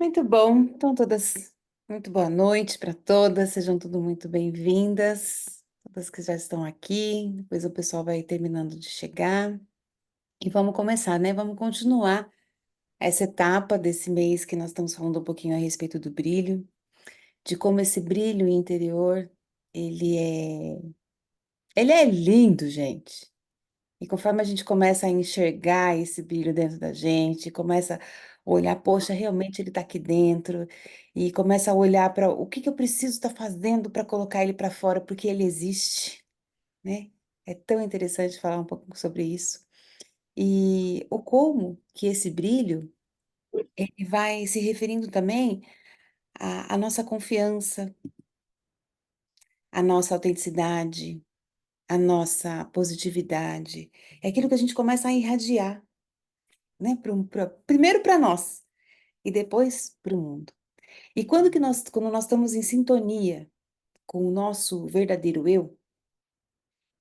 Muito bom. Então, todas, muito boa noite para todas, sejam tudo muito bem-vindas, todas que já estão aqui, depois o pessoal vai terminando de chegar. E vamos começar, né? Vamos continuar essa etapa desse mês que nós estamos falando um pouquinho a respeito do brilho, de como esse brilho interior, ele é, ele é lindo, gente. E conforme a gente começa a enxergar esse brilho dentro da gente, começa a olhar, poxa, realmente ele está aqui dentro, e começa a olhar para o que que eu preciso estar fazendo para colocar ele para fora, porque ele existe, né? É tão interessante falar um pouco sobre isso. E o como que esse brilho, ele vai se referindo também à nossa confiança, à nossa autenticidade, à nossa positividade. É aquilo que a gente começa a irradiar, né? Primeiro para nós e depois para o mundo. E quando nós estamos em sintonia com o nosso verdadeiro eu,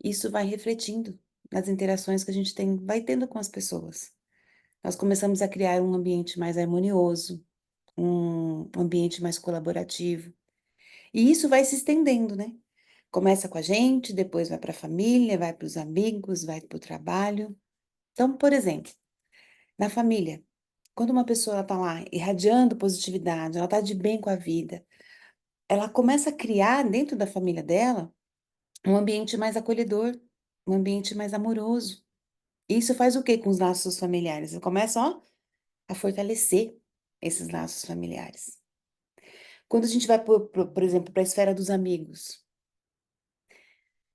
isso vai refletindo nas interações que a gente vai tendo com as pessoas. Nós começamos a criar um ambiente mais harmonioso, um ambiente mais colaborativo. E isso vai se estendendo, né? Começa com a gente, depois vai para a família, vai para os amigos, vai para o trabalho. Então, por exemplo, na família, quando uma pessoa está lá irradiando positividade, ela está de bem com a vida, ela começa a criar dentro da família dela um ambiente mais acolhedor, um ambiente mais amoroso. E isso faz o quê com os laços familiares? Começa, ó, a fortalecer esses laços familiares. Quando a gente vai, por exemplo, para a esfera dos amigos,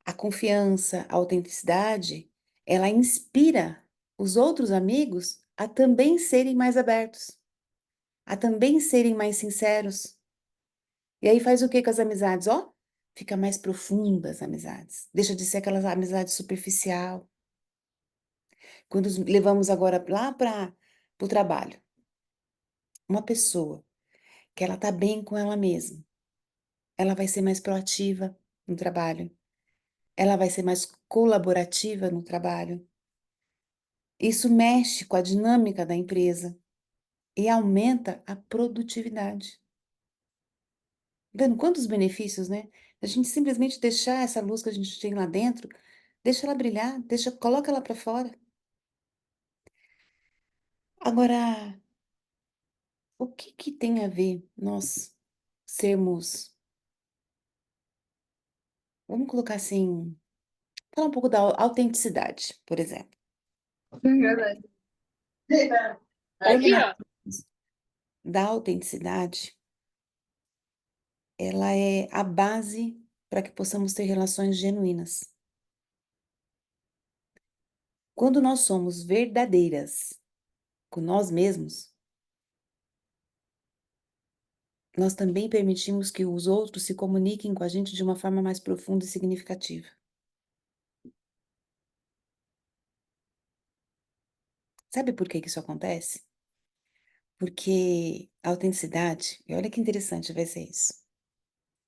a confiança, a autenticidade, ela inspira os outros amigos a também serem mais abertos, a também serem mais sinceros. E aí faz o que com as amizades? Ó, fica mais profundas as amizades. Deixa de ser aquela amizade superficial. Quando levamos agora lá para o trabalho, uma pessoa que ela tá bem com ela mesma, ela vai ser mais proativa no trabalho, ela vai ser mais colaborativa no trabalho. Isso mexe com a dinâmica da empresa e aumenta a produtividade. Vendo quantos benefícios, né? A gente simplesmente deixar essa luz que a gente tem lá dentro, deixa ela brilhar, coloca ela para fora. Agora, o que que tem a ver nós sermos, vamos colocar assim, falar um pouco da autenticidade, por exemplo. Verdade. Para Aqui, ó. nós, da autenticidade, ela é a base para que possamos ter relações genuínas. Quando nós somos verdadeiras com nós mesmos, nós também permitimos que os outros se comuniquem com a gente de uma forma mais profunda e significativa. Sabe por que que isso acontece? Porque a autenticidade, e olha que interessante vai ser isso,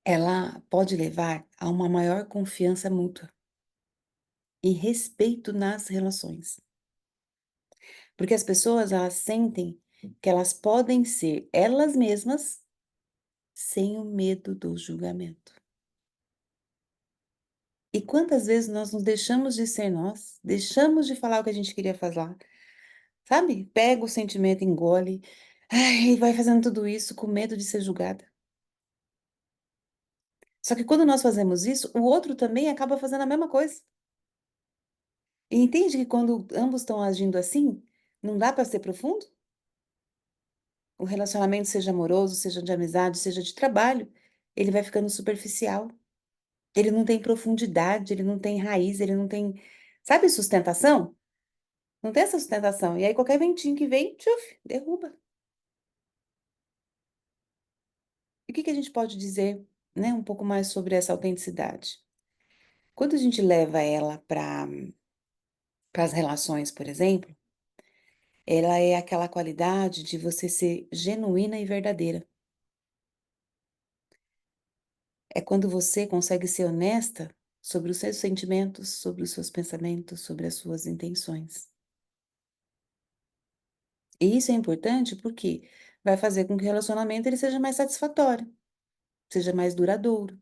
ela pode levar a uma maior confiança mútua e respeito nas relações. Porque as pessoas, elas sentem que elas podem ser elas mesmas sem o medo do julgamento. E quantas vezes nós nos deixamos de ser nós, deixamos de falar o que a gente queria falar, sabe? Pega o sentimento, engole, ai, e vai fazendo tudo isso com medo de ser julgada. Só que quando nós fazemos isso, o outro também acaba fazendo a mesma coisa. E entende que quando ambos estão agindo assim, não dá para ser profundo? O relacionamento, seja amoroso, seja de amizade, seja de trabalho, ele vai ficando superficial. Ele não tem profundidade, ele não tem raiz, ele não tem, sabe, sustentação? Não tem essa sustentação. E aí qualquer ventinho que vem, tchuf, derruba. E o que que a gente pode dizer, né, um pouco mais sobre essa autenticidade? Quando a gente leva ela para as relações, por exemplo, ela é aquela qualidade de você ser genuína e verdadeira. É quando você consegue ser honesta sobre os seus sentimentos, sobre os seus pensamentos, sobre as suas intenções. E isso é importante porque vai fazer com que o relacionamento ele seja mais satisfatório, seja mais duradouro.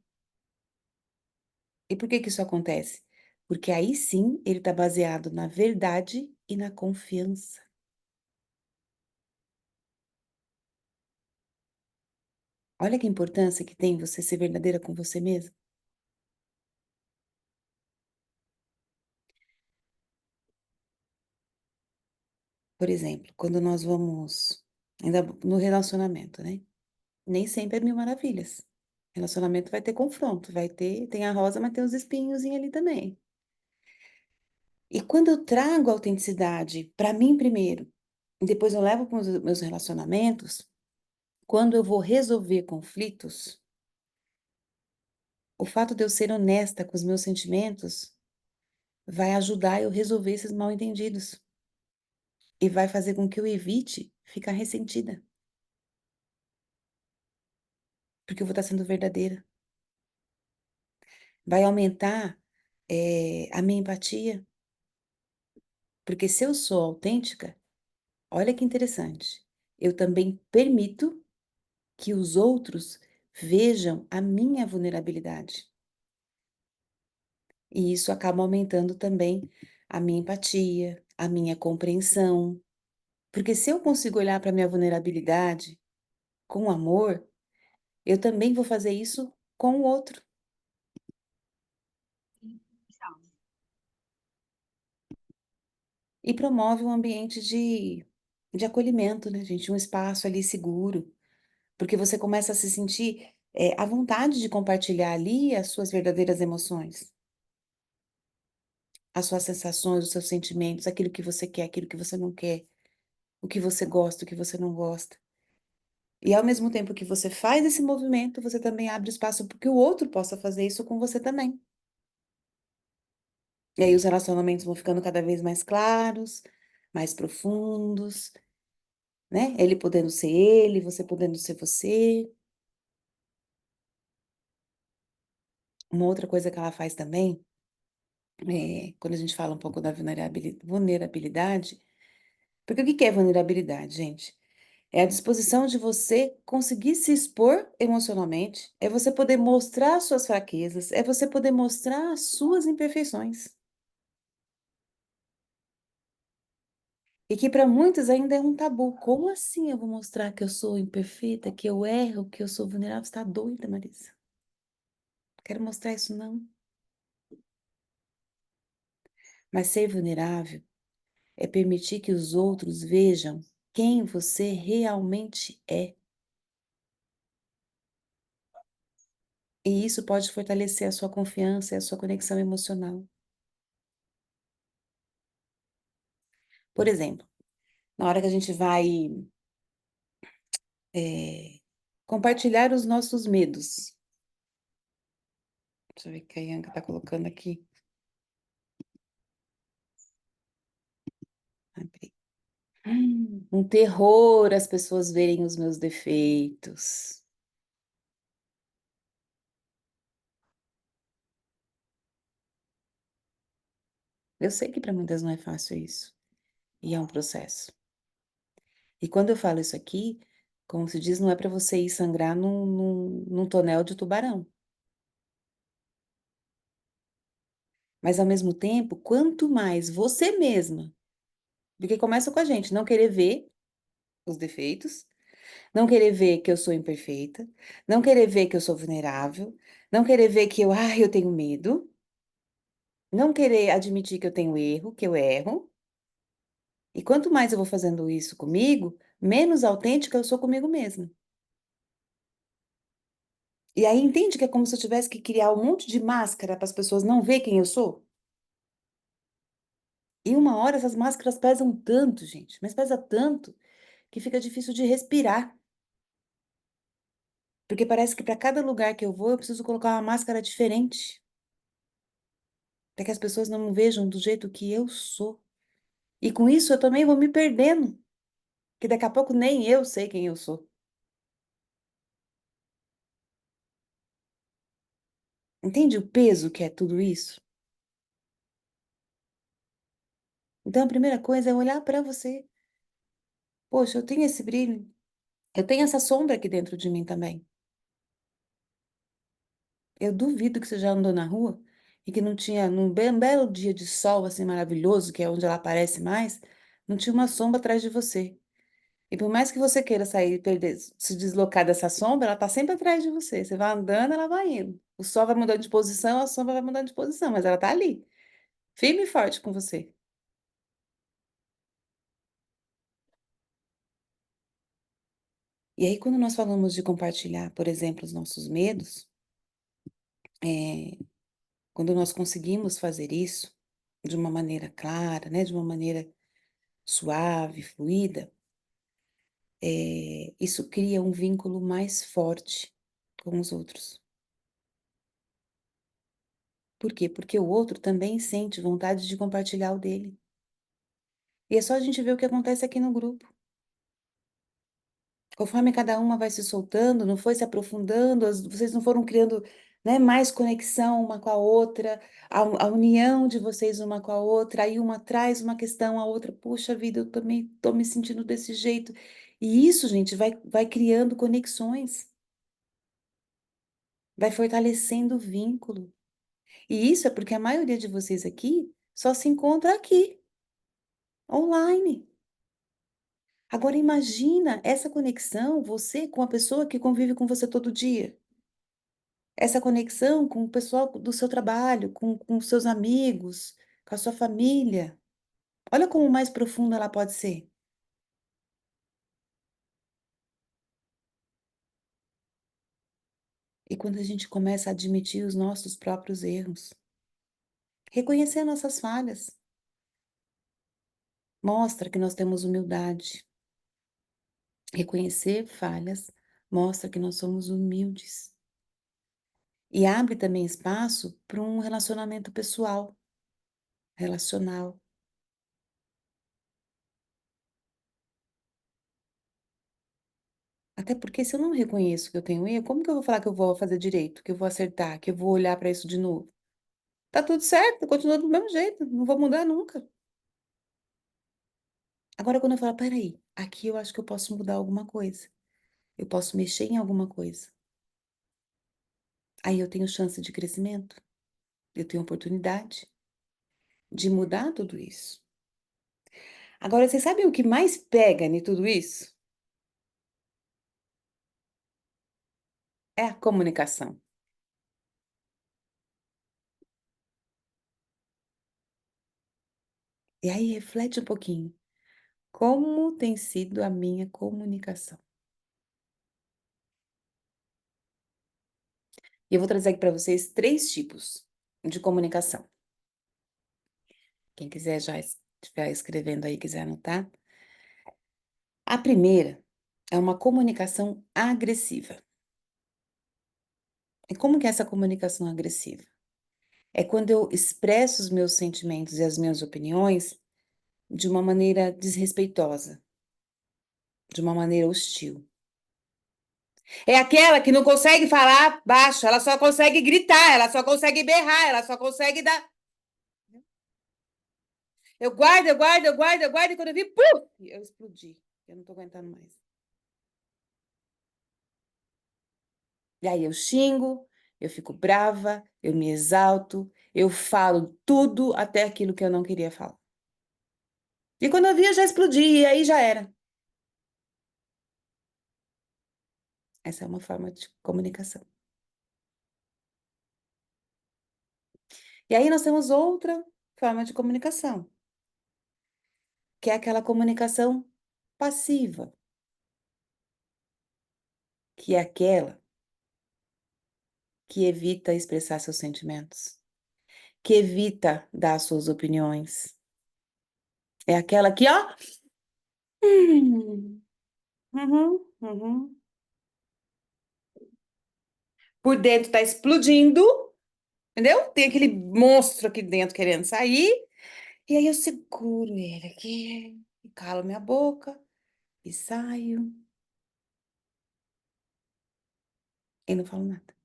E por que que isso acontece? Porque aí sim ele está baseado na verdade e na confiança. Olha que importância que tem você ser verdadeira com você mesma. Por exemplo, quando nós vamos ainda no relacionamento, né? Nem sempre é mil maravilhas. Relacionamento vai ter confronto, tem a rosa, mas tem os espinhos ali também. E quando eu trago a autenticidade para mim primeiro, e depois eu levo para os meus relacionamentos, quando eu vou resolver conflitos, o fato de eu ser honesta com os meus sentimentos vai ajudar eu resolver esses mal-entendidos e vai fazer com que eu evite ficar ressentida, porque eu vou estar sendo verdadeira. Vai aumentar, a minha empatia, porque se eu sou autêntica, olha que interessante, eu também permito que os outros vejam a minha vulnerabilidade. E isso acaba aumentando também a minha empatia, a minha compreensão. Porque se eu consigo olhar para a minha vulnerabilidade com amor, eu também vou fazer isso com o outro. E promove um ambiente de acolhimento, né, gente? Um espaço ali seguro. Porque você começa a se sentir à vontade de compartilhar ali as suas verdadeiras emoções, as suas sensações, os seus sentimentos, aquilo que você quer, aquilo que você não quer, o que você gosta, o que você não gosta. E ao mesmo tempo que você faz esse movimento, você também abre espaço para que o outro possa fazer isso com você também. E aí os relacionamentos vão ficando cada vez mais claros, mais profundos, né? Ele podendo ser ele, você podendo ser você. Uma outra coisa que ela faz também, quando a gente fala um pouco da vulnerabilidade, porque o que que é vulnerabilidade, gente? É a disposição de você conseguir se expor emocionalmente, é você poder mostrar as suas fraquezas, é você poder mostrar as suas imperfeições. E que para muitos ainda é um tabu. Como assim eu vou mostrar que eu sou imperfeita, que eu erro, que eu sou vulnerável? Você tá doida, Marisa? Quero mostrar isso não. Mas ser vulnerável é permitir que os outros vejam quem você realmente é. E isso pode fortalecer a sua confiança e a sua conexão emocional. Por exemplo, na hora que a gente vai compartilhar os nossos medos. Deixa eu ver o que a Ianca está colocando aqui. Abri. Um terror as pessoas verem os meus defeitos. Eu sei que para muitas não é fácil isso. E é um processo. E quando eu falo isso aqui, como se diz, não é para você ir sangrar num tonel de tubarão. Mas ao mesmo tempo, quanto mais você mesma, porque começa com a gente, não querer ver os defeitos, não querer ver que eu sou imperfeita, não querer ver que eu sou vulnerável, não querer ver que eu tenho medo, não querer admitir que eu tenho erro, que eu erro. E quanto mais eu vou fazendo isso comigo, menos autêntica eu sou comigo mesma. E aí entende que é como se eu tivesse que criar um monte de máscara para as pessoas não ver quem eu sou? E uma hora essas máscaras pesam tanto, gente, mas pesa tanto que fica difícil de respirar. Porque parece que para cada lugar que eu vou, eu preciso colocar uma máscara diferente, para que as pessoas não me vejam do jeito que eu sou. E com isso eu também vou me perdendo, que daqui a pouco nem eu sei quem eu sou. Entende o peso que é tudo isso? Então a primeira coisa é olhar para você. Poxa, eu tenho esse brilho. Eu tenho essa sombra aqui dentro de mim também. Eu duvido que você já andou na rua e que não tinha, num belo dia de sol assim maravilhoso, que é onde ela aparece mais, não tinha uma sombra atrás de você. E por mais que você queira sair, perder, se deslocar dessa sombra, ela tá sempre atrás de você. Você vai andando, ela vai indo. O sol vai mudando de posição, a sombra vai mudando de posição, mas ela tá ali, firme e forte com você. E aí, quando nós falamos de compartilhar, por exemplo, os nossos medos, é, quando nós conseguimos fazer isso de uma maneira clara, né, de uma maneira suave, fluida, isso cria um vínculo mais forte com os outros. Por quê? Porque o outro também sente vontade de compartilhar o dele. E é só a gente ver o que acontece aqui no grupo. Conforme cada uma vai se soltando, não foi se aprofundando, vocês não foram criando, né, mais conexão uma com a outra, a união de vocês uma com a outra, aí uma traz uma questão, a outra, puxa vida, eu também estou me sentindo desse jeito. E isso, gente, vai criando conexões, vai fortalecendo o vínculo. E isso é porque a maioria de vocês aqui só se encontra aqui, online. Agora imagina essa conexão, você com a pessoa que convive com você todo dia. Essa conexão com o pessoal do seu trabalho, com os seus amigos, com a sua família. Olha como mais profunda ela pode ser. E quando a gente começa a admitir os nossos próprios erros, reconhecer nossas falhas, mostra que nós temos humildade. Reconhecer falhas mostra que nós somos humildes. E abre também espaço para um relacionamento pessoal, relacional. Até porque se eu não reconheço que eu tenho erro, como que eu vou falar que eu vou fazer direito, que eu vou acertar, que eu vou olhar para isso de novo? Tá tudo certo, continua do mesmo jeito, não vou mudar nunca. Agora, quando eu falo, peraí, aqui eu acho que eu posso mudar alguma coisa, eu posso mexer em alguma coisa, aí eu tenho chance de crescimento, eu tenho oportunidade de mudar tudo isso. Agora, vocês sabem o que mais pega em tudo isso? É a comunicação. E aí, reflete um pouquinho. Como tem sido a minha comunicação? E eu vou trazer aqui para vocês três tipos de comunicação. Quem quiser já estiver escrevendo aí, quiser anotar. A primeira é uma comunicação agressiva. E como que é essa comunicação agressiva? É quando eu expresso os meus sentimentos e as minhas opiniões de uma maneira desrespeitosa, de uma maneira hostil. É aquela que não consegue falar baixo, ela só consegue gritar, ela só consegue berrar, ela só consegue dar. Eu guardo, eu guardo, eu guardo, eu guardo, e quando eu vi, pum, eu explodi. Eu não tô aguentando mais. E aí eu xingo, eu fico brava, eu me exalto, eu falo tudo até aquilo que eu não queria falar. E quando eu vi, eu já explodi, e aí já era. Essa é uma forma de comunicação. E aí nós temos outra forma de comunicação, que é aquela comunicação passiva, que é aquela que evita expressar seus sentimentos, que evita dar suas opiniões. É aquela que, ó, hum, uhum, uhum. Por dentro tá explodindo, entendeu? Tem aquele monstro aqui dentro querendo sair, e aí eu seguro ele aqui, e calo minha boca, e saio, e não falo nada.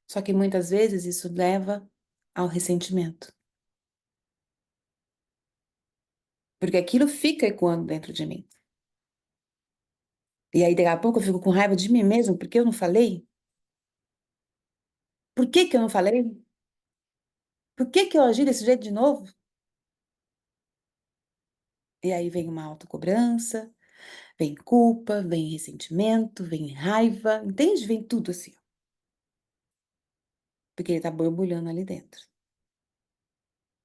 Só que muitas vezes isso leva ao ressentimento, porque aquilo fica ecoando dentro de mim. E aí, daqui a pouco, eu fico com raiva de mim mesmo, porque eu não falei? Por que que eu não falei? Por que que eu agi desse jeito de novo? E aí vem uma autocobrança, vem culpa, vem ressentimento, vem raiva, entende? Vem tudo assim, ó, porque ele tá borbulhando ali dentro.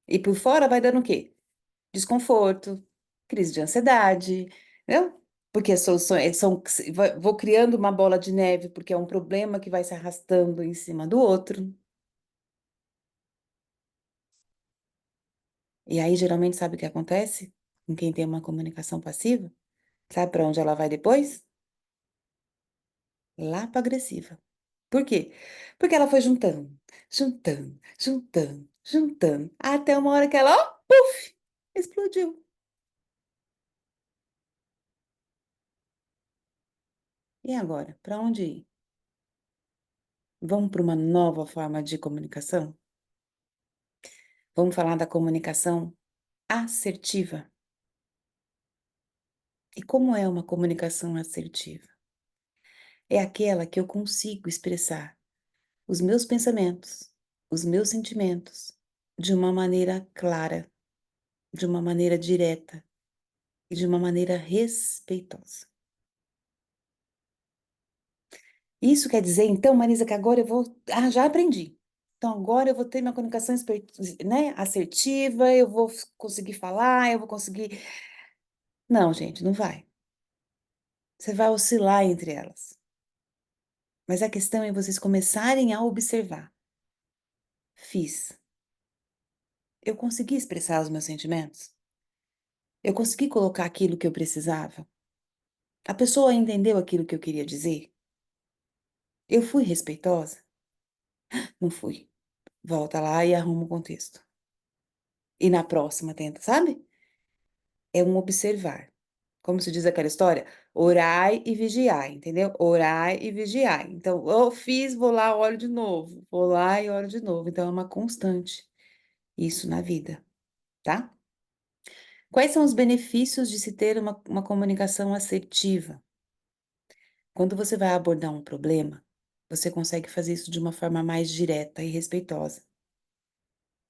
E por fora vai dando o quê? Desconforto, crise de ansiedade, entendeu? Porque as soluções vou criando uma bola de neve, porque é um problema que vai se arrastando em cima do outro. E aí, geralmente, sabe o que acontece com quem tem uma comunicação passiva? Sabe para onde ela vai depois? Lá para agressiva. Por quê? Porque ela foi juntando, juntando, juntando, juntando, até uma hora que ela, ó, puf, explodiu. E agora? Para onde ir? Vamos para uma nova forma de comunicação? Vamos falar da comunicação assertiva. E como é uma comunicação assertiva? É aquela que eu consigo expressar os meus pensamentos, os meus sentimentos, de uma maneira clara, de uma maneira direta e de uma maneira respeitosa. Isso quer dizer, então, Marisa, que agora eu vou. Ah, já aprendi. Então, agora eu vou ter minha comunicação, né, assertiva, eu vou conseguir falar, eu vou conseguir. Não, gente, não vai. Você vai oscilar entre elas. Mas a questão é vocês começarem a observar. Fiz. Eu consegui expressar os meus sentimentos? Eu consegui colocar aquilo que eu precisava? A pessoa entendeu aquilo que eu queria dizer? Eu fui respeitosa? Não fui. Volta lá e arruma o contexto. E na próxima tenta, sabe? É um observar. Como se diz aquela história? Orai e vigiai, entendeu? Orai e vigiai. Então, eu fiz, vou lá, olho de novo. Vou lá e olho de novo. Então, é uma constante isso na vida, tá? Quais são os benefícios de se ter uma comunicação assertiva? Quando você vai abordar um problema, você consegue fazer isso de uma forma mais direta e respeitosa.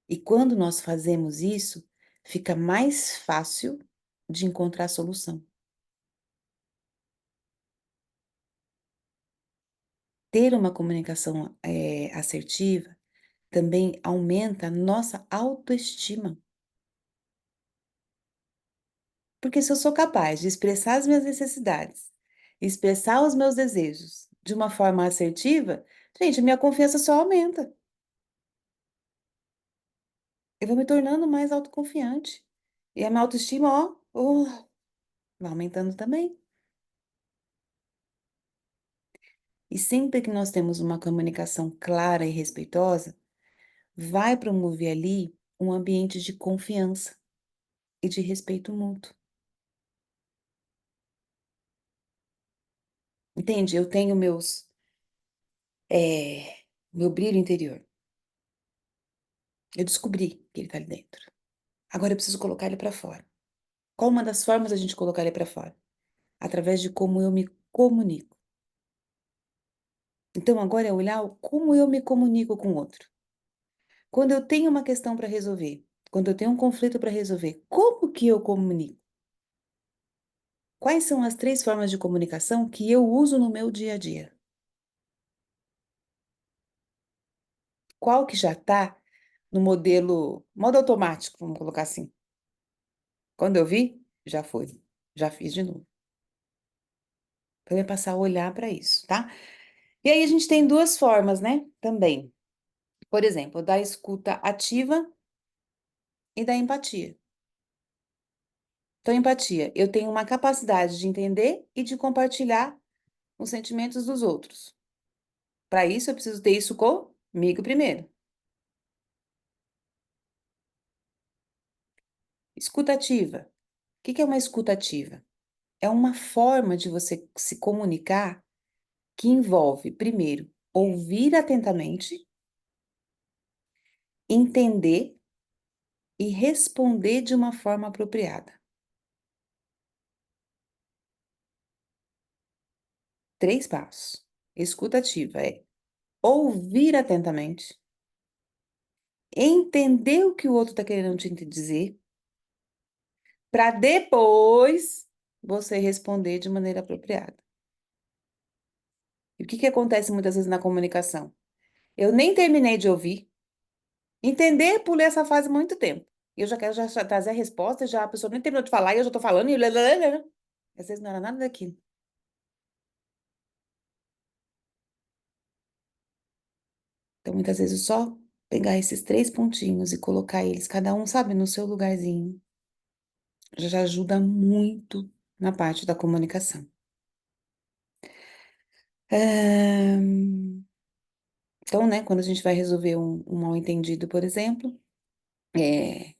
E quando nós fazemos isso, fica mais fácil de encontrar solução. Ter uma comunicação assertiva também aumenta a nossa autoestima. Porque se eu sou capaz de expressar as minhas necessidades, expressar os meus desejos de uma forma assertiva, gente, minha confiança só aumenta. Eu vou me tornando mais autoconfiante. E a minha autoestima, ó, vai aumentando também. E sempre que nós temos uma comunicação clara e respeitosa, vai promover ali um ambiente de confiança e de respeito mútuo. Entende? Eu tenho meu brilho interior. Eu descobri que ele tá ali dentro. Agora eu preciso colocar ele para fora. Qual uma das formas da gente colocar ele para fora? Através de como eu me comunico. Então agora é olhar como eu me comunico com o outro. Quando eu tenho uma questão para resolver, quando eu tenho um conflito para resolver, como que eu comunico? Quais são as 3 formas de comunicação que eu uso no meu dia a dia? Qual que já está no modo automático, vamos colocar assim. Quando eu vi, já foi, já fiz de novo. Então, eu ia passar a olhar para isso, tá? E aí a gente tem 2 formas, né? Também. Por exemplo, da escuta ativa e da empatia. Então, empatia, eu tenho uma capacidade de entender e de compartilhar os sentimentos dos outros. Para isso, eu preciso ter isso comigo primeiro. Escutativa. O que que é uma escutativa? É uma forma de você se comunicar que envolve, primeiro, ouvir atentamente, entender e responder de uma forma apropriada. 3 passos. Escuta ativa é ouvir atentamente, entender o que o outro está querendo te dizer, para depois você responder de maneira apropriada. E o que que acontece muitas vezes na comunicação? Eu nem terminei de ouvir, entender, pulei essa fase há muito tempo. E eu já quero já trazer a resposta, já a pessoa nem terminou de falar e eu já estou falando e... Às vezes não era nada daquilo. Então, muitas vezes, só pegar esses 3 pontinhos e colocar eles, cada um, sabe, no seu lugarzinho, já ajuda muito na parte da comunicação. Então, né, quando a gente vai resolver um mal-entendido, por exemplo, é,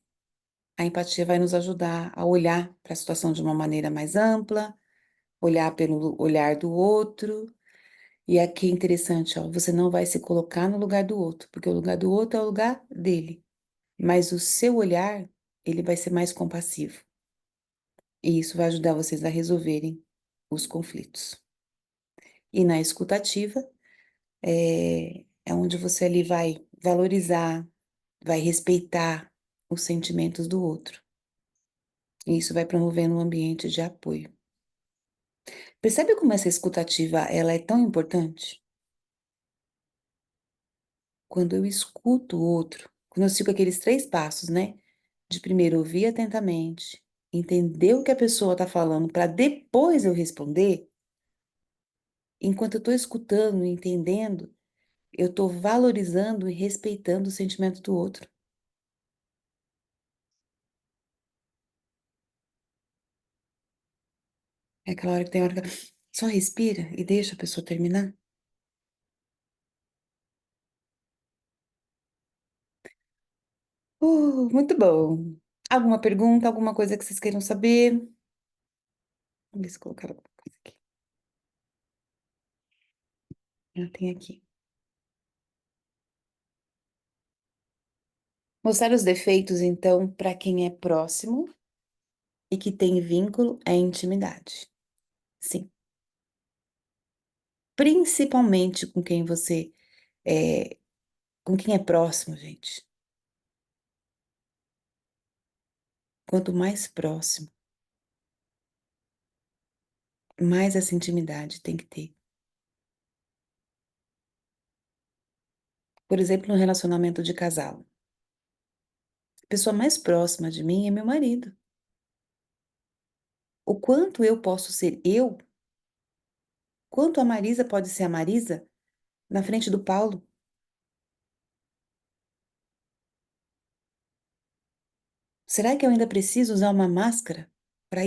a empatia vai nos ajudar a olhar para a situação de uma maneira mais ampla, olhar pelo olhar do outro. E aqui é interessante, ó, você não vai se colocar no lugar do outro, porque o lugar do outro é o lugar dele. Mas o seu olhar, ele vai ser mais compassivo. E isso vai ajudar vocês a resolverem os conflitos. E na escutativa, é onde você ali vai valorizar, vai respeitar os sentimentos do outro. E isso vai promovendo um ambiente de apoio. Percebe como essa escutativa ela é tão importante? Quando eu escuto o outro, quando eu sigo aqueles 3 passos, né? De primeiro ouvir atentamente, entender o que a pessoa está falando para depois eu responder, enquanto eu estou escutando e entendendo, eu estou valorizando e respeitando o sentimento do outro. É aquela hora que tem hora que só respira e deixa a pessoa terminar. Muito bom. Alguma pergunta, alguma coisa que vocês queiram saber? Vamos ver se colocar alguma coisa aqui. Tem aqui. Mostrar os defeitos, então, para quem é próximo e que tem vínculo é intimidade. Sim. Principalmente é, com quem é próximo, gente. Quanto mais próximo, mais essa intimidade tem que ter. Por exemplo, no relacionamento de casal. A pessoa mais próxima de mim é meu marido. O quanto eu posso ser eu, quanto a Marisa pode ser a Marisa na frente do Paulo. Será que eu ainda preciso usar uma máscara para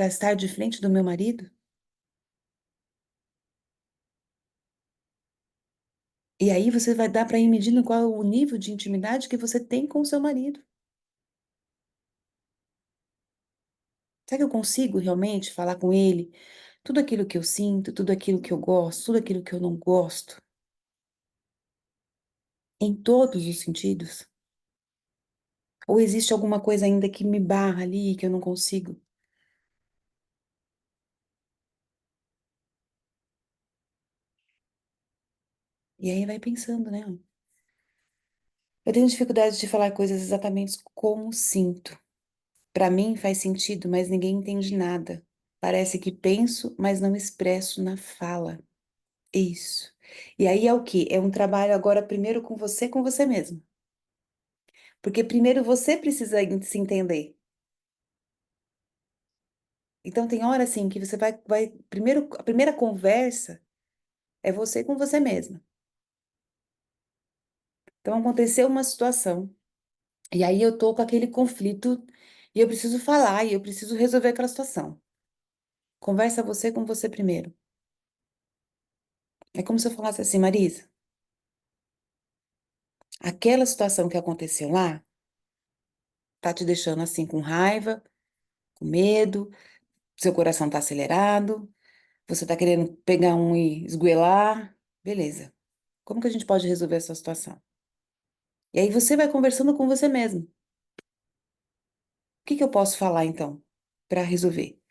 estar de frente do meu marido? E aí você vai dar para ir medindo qual é o nível de intimidade que você tem com o seu marido. Será que eu consigo realmente falar com ele tudo aquilo que eu sinto, tudo aquilo que eu gosto, tudo aquilo que eu não gosto, em todos os sentidos? Ou existe alguma coisa ainda que me barra ali, que eu não consigo? E aí vai pensando, né? Eu tenho dificuldade de falar coisas exatamente como sinto. Para mim faz sentido, mas ninguém entende nada. Parece que penso, mas não expresso na fala. Isso. E aí é o quê? É um trabalho agora primeiro com você mesmo. Porque primeiro você precisa se entender. Então tem hora assim que você primeiro, a primeira conversa é você com você mesma. Então aconteceu uma situação, e aí eu tô com aquele conflito, e eu preciso falar, e eu preciso resolver aquela situação. Conversa você com você primeiro. É como se eu falasse assim, Marisa, aquela situação que aconteceu lá tá te deixando assim com raiva, com medo, seu coração tá acelerado, você tá querendo pegar um e esgoelar. Beleza. Como que a gente pode resolver essa situação? E aí você vai conversando com você mesmo. O que que eu posso falar então para resolver?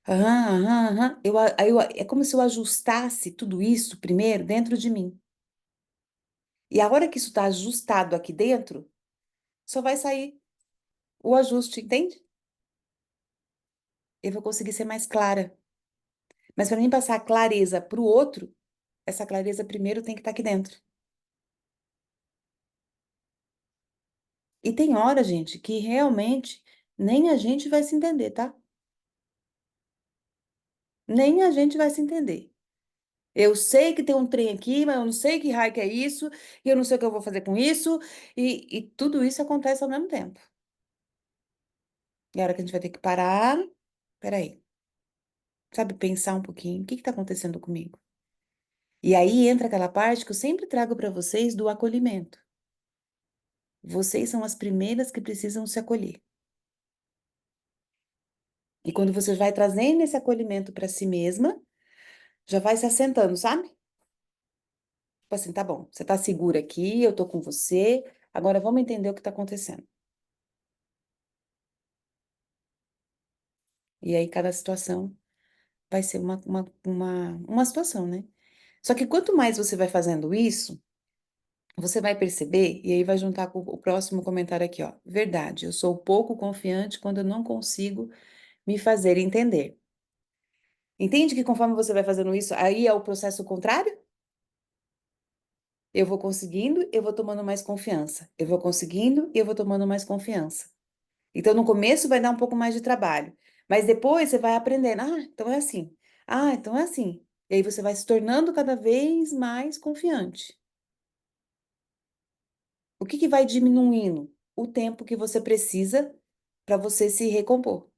Aham, aham, aham. É como se eu ajustasse tudo isso primeiro dentro de mim. E a hora que isso está ajustado aqui dentro, só vai sair o ajuste, entende? Eu vou conseguir ser mais clara. Mas para mim passar a clareza para o outro, essa clareza primeiro tem que estar aqui dentro. E tem hora, gente, que realmente nem a gente vai se entender, tá? Nem a gente vai se entender. Eu sei que tem um trem aqui, mas eu não sei que raio que é isso, e eu não sei o que eu vou fazer com isso, e tudo isso acontece ao mesmo tempo. E a hora que a gente vai ter que parar, peraí, sabe, pensar um pouquinho, o que está acontecendo comigo? E aí entra aquela parte que eu sempre trago para vocês do acolhimento. Vocês são as primeiras que precisam se acolher. E quando você vai trazendo esse acolhimento para si mesma, já vai se assentando, sabe? Tipo assim, tá bom, você tá segura aqui, eu tô com você, agora vamos entender o que tá acontecendo. E aí cada situação vai ser uma situação, né? Só que quanto mais você vai fazendo isso, você vai perceber, e aí vai juntar com o próximo comentário aqui, ó. Verdade, eu sou pouco confiante quando eu não consigo me fazer entender. Entende que conforme você vai fazendo isso, aí é o processo contrário? Eu vou conseguindo, eu vou tomando mais confiança. Eu vou conseguindo e eu vou tomando mais confiança. Então, no começo vai dar um pouco mais de trabalho, mas depois você vai aprendendo. Ah, então é assim. Ah, então é assim. E aí você vai se tornando cada vez mais confiante. O que que vai diminuindo? O tempo que você precisa para você se recompor.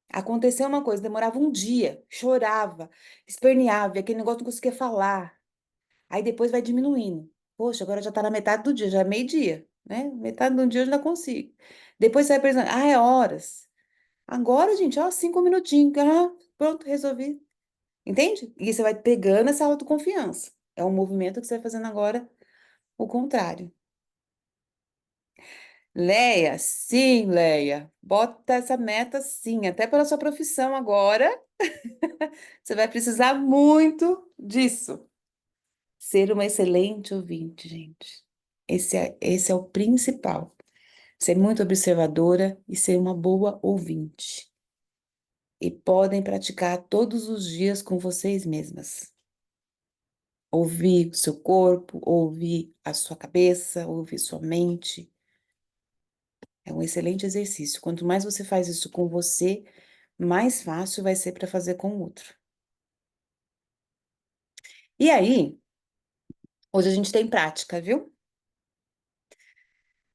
Aconteceu uma coisa, demorava um dia, chorava, esperneava, e aquele negócio não conseguia falar. Aí depois vai diminuindo. Poxa, agora já tá na metade do dia, já é meio-dia, né? Metade do dia eu já consigo. Depois você vai pensando, ah, é horas. Agora, gente, ó, 5 minutinhos. Ah, pronto, resolvi. Entende? E você vai pegando essa autoconfiança. É um movimento que você vai fazendo agora o contrário. Leia, sim, Leia. Bota essa meta sim, até pela sua profissão agora. Você vai precisar muito disso. Ser uma excelente ouvinte, gente. Esse é o principal. Ser muito observadora e ser uma boa ouvinte. E podem praticar todos os dias com vocês mesmas. Ouvir o seu corpo, ouvir a sua cabeça, ouvir sua mente. É um excelente exercício. Quanto mais você faz isso com você, mais fácil vai ser para fazer com o outro. E aí, hoje a gente tem prática, viu?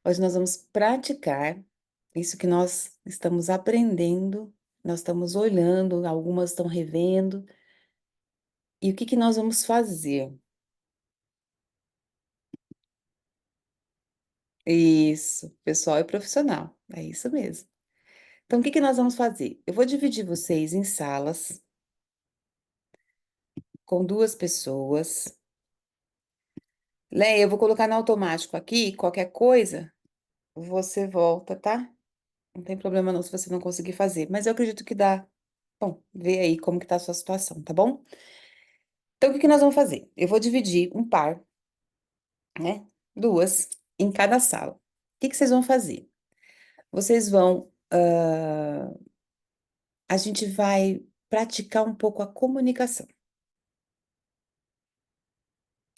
Hoje nós vamos praticar isso que nós estamos aprendendo, nós estamos olhando, algumas estão revendo. E o que que nós vamos fazer? Isso, pessoal e profissional, é isso mesmo. Então, o que que nós vamos fazer? Eu vou dividir vocês em salas com 2 pessoas. Leia, eu vou colocar no automático aqui, qualquer coisa, você volta, tá? Não tem problema não se você não conseguir fazer, mas eu acredito que dá. Bom, vê aí como que tá a sua situação, tá bom? Então, o que que nós vamos fazer? Eu vou dividir um par, né? 2 em cada sala. O que que vocês vão fazer? Vocês vão, a gente vai praticar um pouco a comunicação.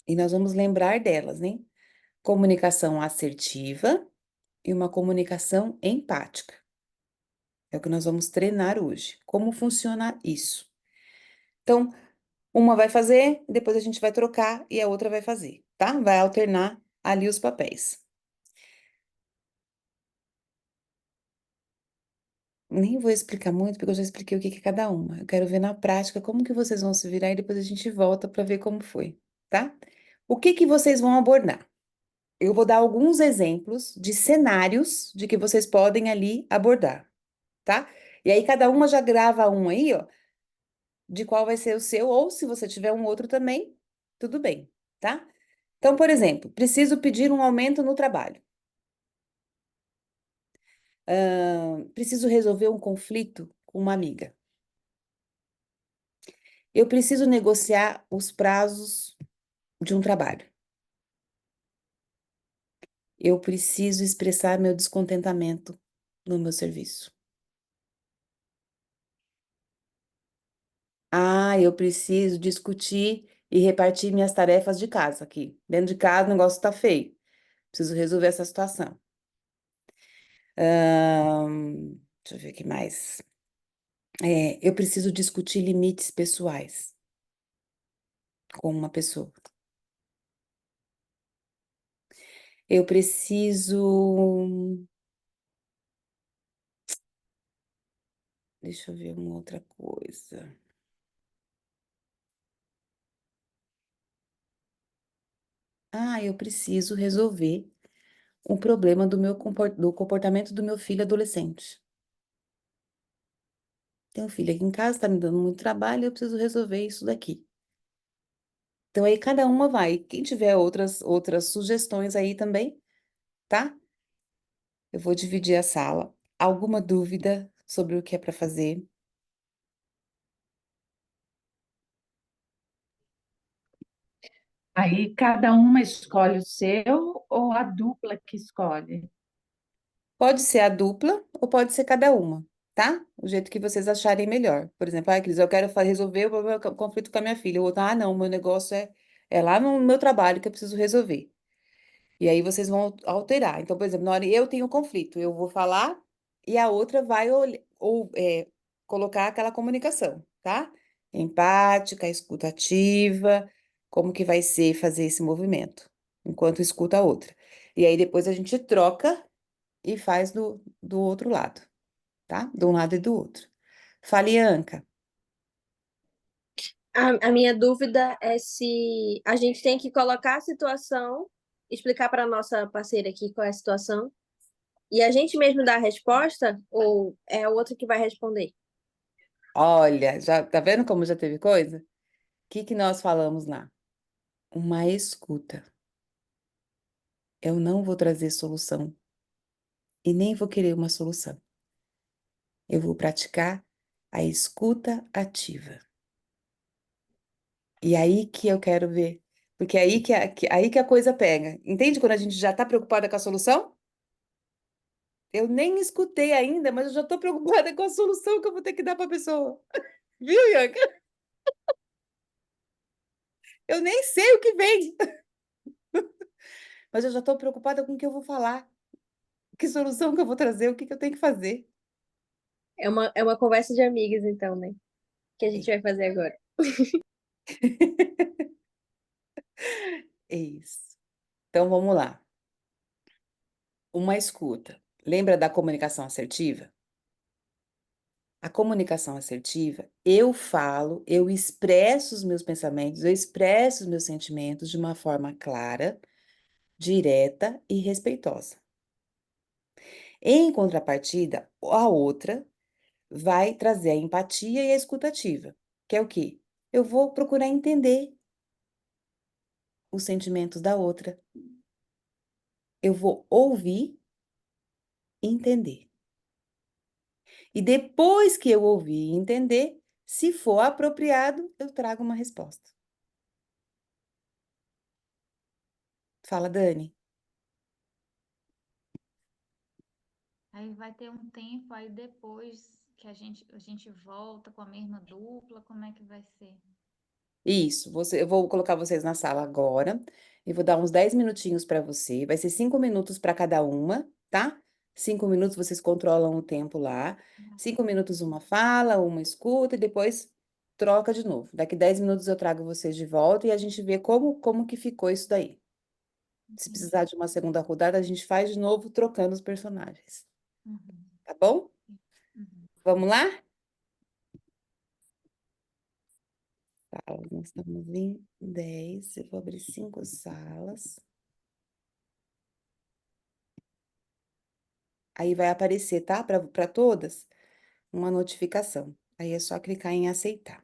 E nós vamos lembrar delas, né? Comunicação assertiva e uma comunicação empática. É o que nós vamos treinar hoje. Como funciona isso? Então, uma vai fazer, depois a gente vai trocar e a outra vai fazer, tá? Vai alternar ali os papéis. Nem vou explicar muito, porque eu já expliquei o que que é cada uma. Eu quero ver na prática como que vocês vão se virar e depois a gente volta para ver como foi, tá? O que que vocês vão abordar? Eu vou dar alguns exemplos de cenários de que vocês podem ali abordar, tá? E aí cada uma já grava um aí, ó, de qual vai ser o seu, ou se você tiver um outro também, tudo bem, tá? Então, por exemplo, preciso pedir um aumento no trabalho. Preciso resolver um conflito com uma amiga. Eu preciso negociar os prazos de um trabalho. Eu preciso expressar meu descontentamento no meu serviço. Ah, eu preciso discutir e repartir minhas tarefas de casa aqui. Dentro de casa o negócio tá feio. Preciso resolver essa situação. Deixa eu ver o que mais. Eu preciso discutir limites pessoais com uma pessoa. Eu preciso. Deixa eu ver uma outra coisa. Ah, eu preciso resolver o problema do comportamento do meu filho adolescente. Tem um filho aqui em casa, tá me dando muito trabalho, eu preciso resolver isso daqui. Então aí cada uma vai. Quem tiver outras sugestões aí também, tá? Eu vou dividir a sala. Alguma dúvida sobre o que é para fazer? Aí cada uma escolhe o seu ou a dupla que escolhe? Pode ser a dupla ou pode ser cada uma, tá? O jeito que vocês acharem melhor. Por exemplo, Cris, eu quero resolver o problema, o conflito com a minha filha. O outro, não, meu negócio é lá no meu trabalho que eu preciso resolver. E aí vocês vão alterar. Então, por exemplo, na hora eu tenho um conflito, eu vou falar e a outra vai colocar aquela comunicação, tá? Empática, escutativa, como que vai ser fazer esse movimento, enquanto escuta a outra. E aí depois a gente troca e faz do outro lado, tá? De um lado e do outro. Fale, Anca. A minha dúvida é se a gente tem que colocar a situação, explicar para nossa parceira aqui qual é a situação, e a gente mesmo dá a resposta, ou é a outra que vai responder? Olha, já tá vendo como já teve coisa? O que que nós falamos lá? Uma escuta. Eu não vou trazer solução e nem vou querer uma solução. Eu vou praticar a escuta ativa. E aí que eu quero ver, porque é aí que a coisa pega. Entende quando a gente já está preocupada com a solução? Eu nem escutei ainda, mas eu já estou preocupada com a solução que eu vou ter que dar para a pessoa. Viu, Ianca? Eu nem sei o que vem, mas eu já estou preocupada com o que eu vou falar, que solução que eu vou trazer, o que que eu tenho que fazer. É uma conversa de amigas, então, né? Que a É, gente vai fazer agora. é isso. Então vamos lá. Uma escuta. Lembra da comunicação assertiva? A comunicação assertiva, eu falo, eu expresso os meus pensamentos, eu expresso os meus sentimentos de uma forma clara, direta e respeitosa. Em contrapartida, a outra vai trazer a empatia e a escutativa, que é o quê? Eu vou procurar entender os sentimentos da outra. Eu vou ouvir e entender. E depois que eu ouvir e entender, se for apropriado, eu trago uma resposta. Fala, Dani. Aí vai ter um tempo, aí depois que a gente volta com a mesma dupla, como é que vai ser? Isso, eu vou colocar vocês na sala agora e vou dar uns 10 minutinhos para você. Vai ser 5 minutos para cada uma, tá? 5 minutos vocês controlam o tempo lá. 5 minutos uma fala, uma escuta e depois troca de novo. Daqui 10 minutos eu trago vocês de volta e a gente vê como que ficou isso daí. Se Entendi. precisar de uma segunda rodada, a gente faz de novo trocando os personagens, Uhum. tá bom? Uhum. Vamos lá? Salas, nós estamos em 10. Eu vou abrir 5 salas. Aí vai aparecer, tá? Para todas, uma notificação. Aí é só clicar em aceitar.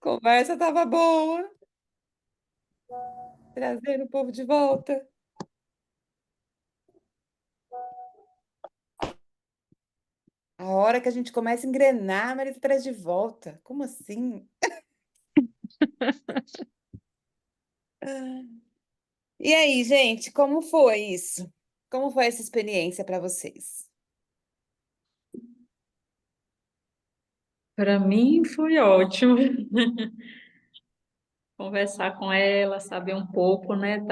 Conversa tava boa, trazendo o povo de volta. A hora que a gente começa a engrenar, a Marisa traz de volta. Como assim? E aí, gente, como foi isso? Como foi essa experiência para vocês? Para mim foi ótimo conversar com ela, saber um pouco, né,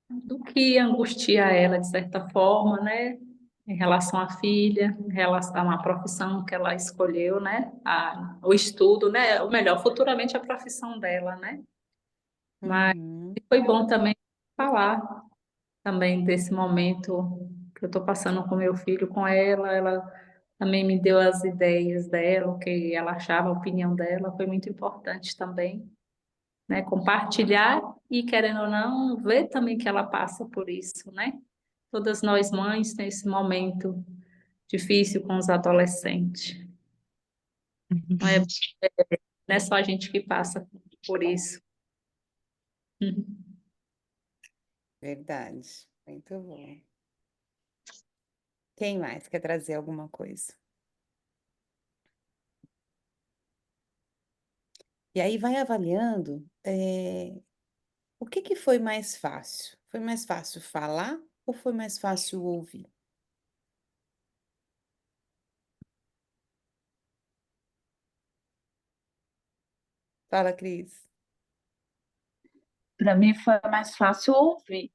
do que angustia ela, de certa forma, né, em relação à filha, em relação à profissão que ela escolheu, né, o estudo, né, ou melhor, futuramente a profissão dela, né. Mas Uhum, foi bom também falar também desse momento que eu estou passando com meu filho, com ela também me deu as ideias dela, o que ela achava, a opinião dela, foi muito importante também, né? Compartilhar e, querendo ou não, ver também que ela passa por isso, né? Todas nós mães temos esse momento difícil com os adolescentes. Não é só a gente que passa por isso. verdade. Muito bom. Quem mais quer trazer alguma coisa? E aí vai avaliando, o que que foi mais fácil? Foi mais fácil falar ou foi mais fácil ouvir? Fala, Cris. Para mim foi mais fácil ouvir.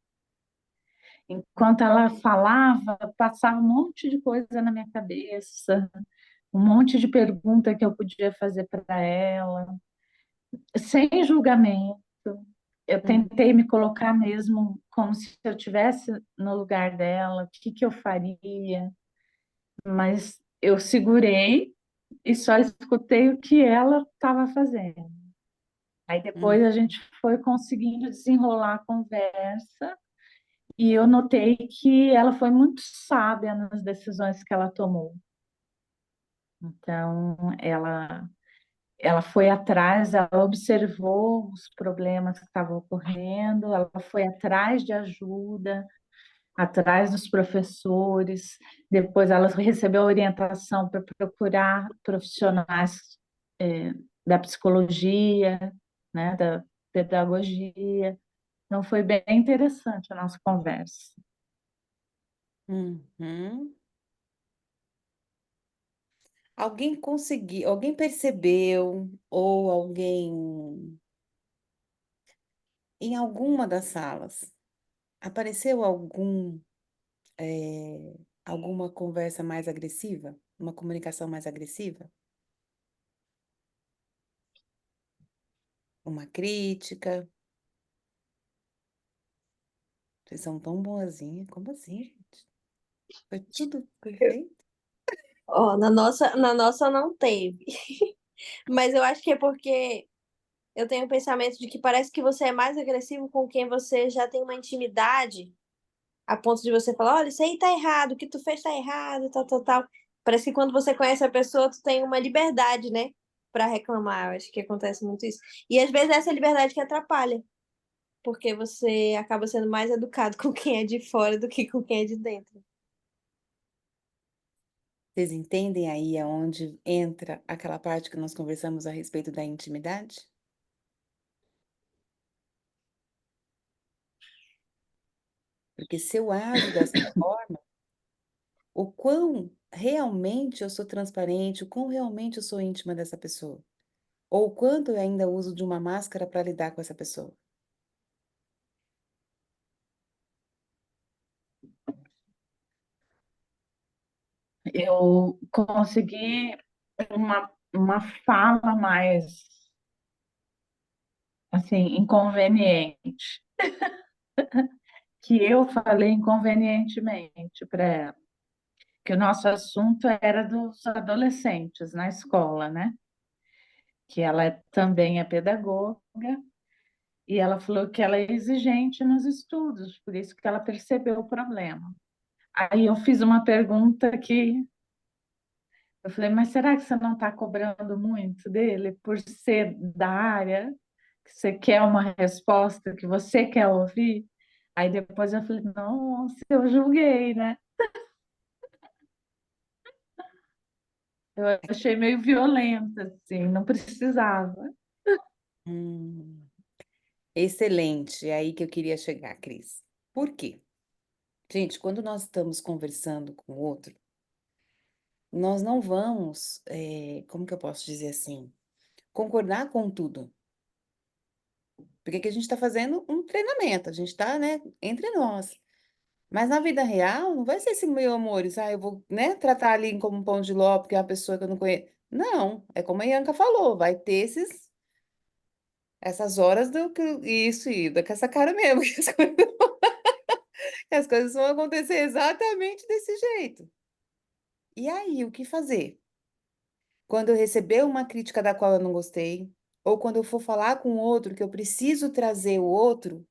Enquanto ela falava, passava um monte de coisa na minha cabeça, um monte de pergunta que eu podia fazer para ela, sem julgamento. Eu Hum, tentei me colocar mesmo como se eu estivesse no lugar dela, o que que eu faria, mas eu segurei e só escutei o que ela estava fazendo. Aí depois hum, a gente foi conseguindo desenrolar a conversa e eu notei que ela foi muito sábia nas decisões que ela tomou. Então, ela foi atrás, ela observou os problemas que estavam ocorrendo, ela foi atrás de ajuda, atrás dos professores, depois ela recebeu orientação para procurar profissionais da psicologia, né, da pedagogia. Então, foi bem interessante a nossa conversa. uhum. Alguém percebeu, ou alguém, em alguma das salas, apareceu alguma conversa mais agressiva? Uma comunicação mais agressiva? Uma crítica? Vocês são tão boazinhas. Como assim, gente? Foi tudo perfeito? Ó, na nossa não teve. Mas eu acho que é porque eu tenho o pensamento de que parece que você é mais agressivo com quem você já tem uma intimidade, a ponto de você falar, olha, isso aí tá errado, o que tu fez tá errado, tal, tal, tal. Parece que quando você conhece a pessoa, tu tem uma liberdade, né, para reclamar. Eu acho que acontece muito isso. E às vezes essa liberdade que atrapalha, porque você acaba sendo mais educado com quem é de fora do que com quem é de dentro. Vocês entendem aí aonde entra aquela parte que nós conversamos a respeito da intimidade? Porque se eu ajo dessa forma, o quão realmente eu sou transparente, o quão realmente eu sou íntima dessa pessoa, ou o quanto eu ainda uso de uma máscara para lidar com essa pessoa. Eu consegui uma fala mais, assim, inconveniente, que eu falei inconvenientemente para ela, que o nosso assunto era dos adolescentes na escola, né? Que ela também é pedagoga, e ela falou que ela é exigente nos estudos, por isso que ela percebeu o problema. Aí eu fiz uma pergunta que Eu falei, mas será que você não está cobrando muito dele por ser da área, que você quer uma resposta, que você quer ouvir? Aí depois eu falei, nossa, eu julguei, né? Eu achei meio violenta, assim, não precisava. Hum, excelente, é aí que eu queria chegar, Cris. Por quê? Gente, quando nós estamos conversando com o outro, nós não vamos, como que eu posso dizer assim, concordar com tudo. Porque aqui a gente está fazendo um treinamento, a gente está, né, entre nós. Mas na vida real, não vai ser assim, meu amores, eu vou, né, tratar ali como um pão de ló, porque é uma pessoa que eu não conheço. Não, é como a Ianca falou, vai ter essas horas do que isso e com essa cara mesmo, que as coisas vão acontecer exatamente desse jeito. E aí, o que fazer? Quando eu receber uma crítica da qual eu não gostei, ou quando eu for falar com o outro que eu preciso trazer o outro,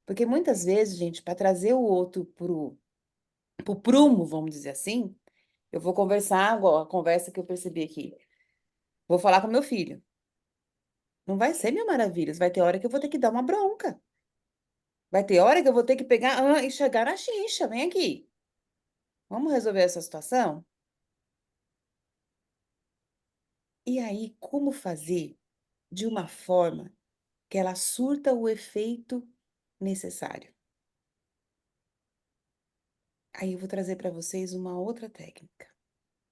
porque muitas vezes, gente, para trazer o outro pro prumo, vamos dizer assim, eu vou conversar agora, a conversa que eu percebi aqui. Vou falar com meu filho. Não vai ser mil maravilhas, vai ter hora que eu vou ter que dar uma bronca. Vai ter hora que eu vou ter que pegar e chegar na chincha, vem aqui. Vamos resolver essa situação? E aí, como fazer de uma forma que ela surta o efeito necessário? Aí eu vou trazer para vocês uma outra técnica,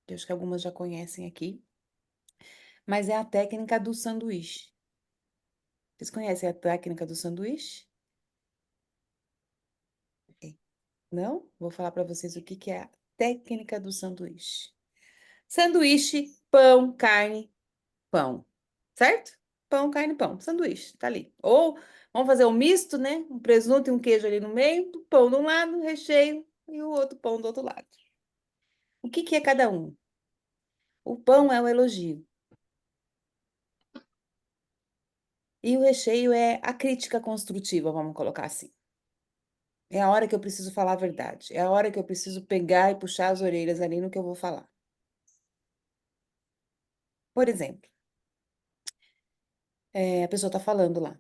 que eu acho que algumas já conhecem aqui, mas é a técnica do sanduíche. Vocês conhecem a técnica do sanduíche? É. Não? Vou falar para vocês o que que é a técnica do sanduíche. Sanduíche, pão, carne, pão. Certo? Pão, carne, pão. Sanduíche, tá ali. Ou vamos fazer um misto, né? Um presunto e um queijo ali no meio, pão de um lado, recheio, e o outro pão do outro lado. O que que é cada um? O pão é o elogio. E o recheio é a crítica construtiva, vamos colocar assim. É a hora que eu preciso falar a verdade. É a hora que eu preciso pegar e puxar as orelhas ali no que eu vou falar. Por exemplo, a pessoa tá falando lá.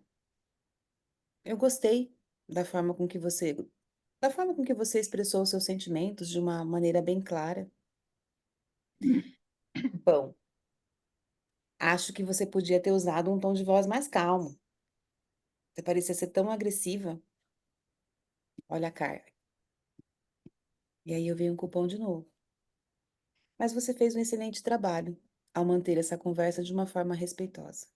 Eu gostei da forma com que você expressou os seus sentimentos de uma maneira bem clara. Bom, acho que você podia ter usado um tom de voz mais calmo. Você parecia ser tão agressiva. Olha a cara. E aí eu venho um cupom de novo. Mas você fez um excelente trabalho ao manter essa conversa de uma forma respeitosa.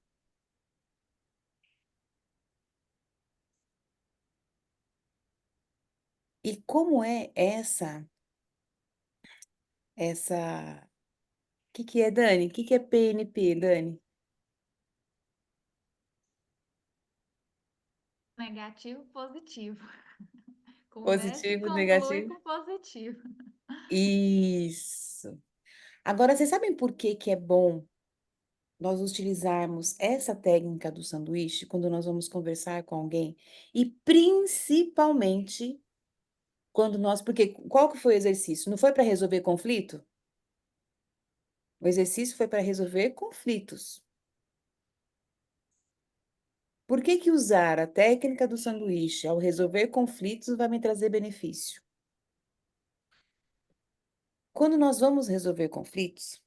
E como é essa, o que que é, Dani? O que que é PNP, Dani? Negativo, positivo. Conversa e Positivo, conclui negativo? com positivo. Isso. Agora, vocês sabem por que que é bom nós utilizarmos essa técnica do sanduíche quando nós vamos conversar com alguém? E principalmente porque qual que foi o exercício? Não foi para resolver conflito? O exercício foi para resolver conflitos. Por que que usar a técnica do sanduíche ao resolver conflitos vai me trazer benefício? Quando nós vamos resolver conflitos,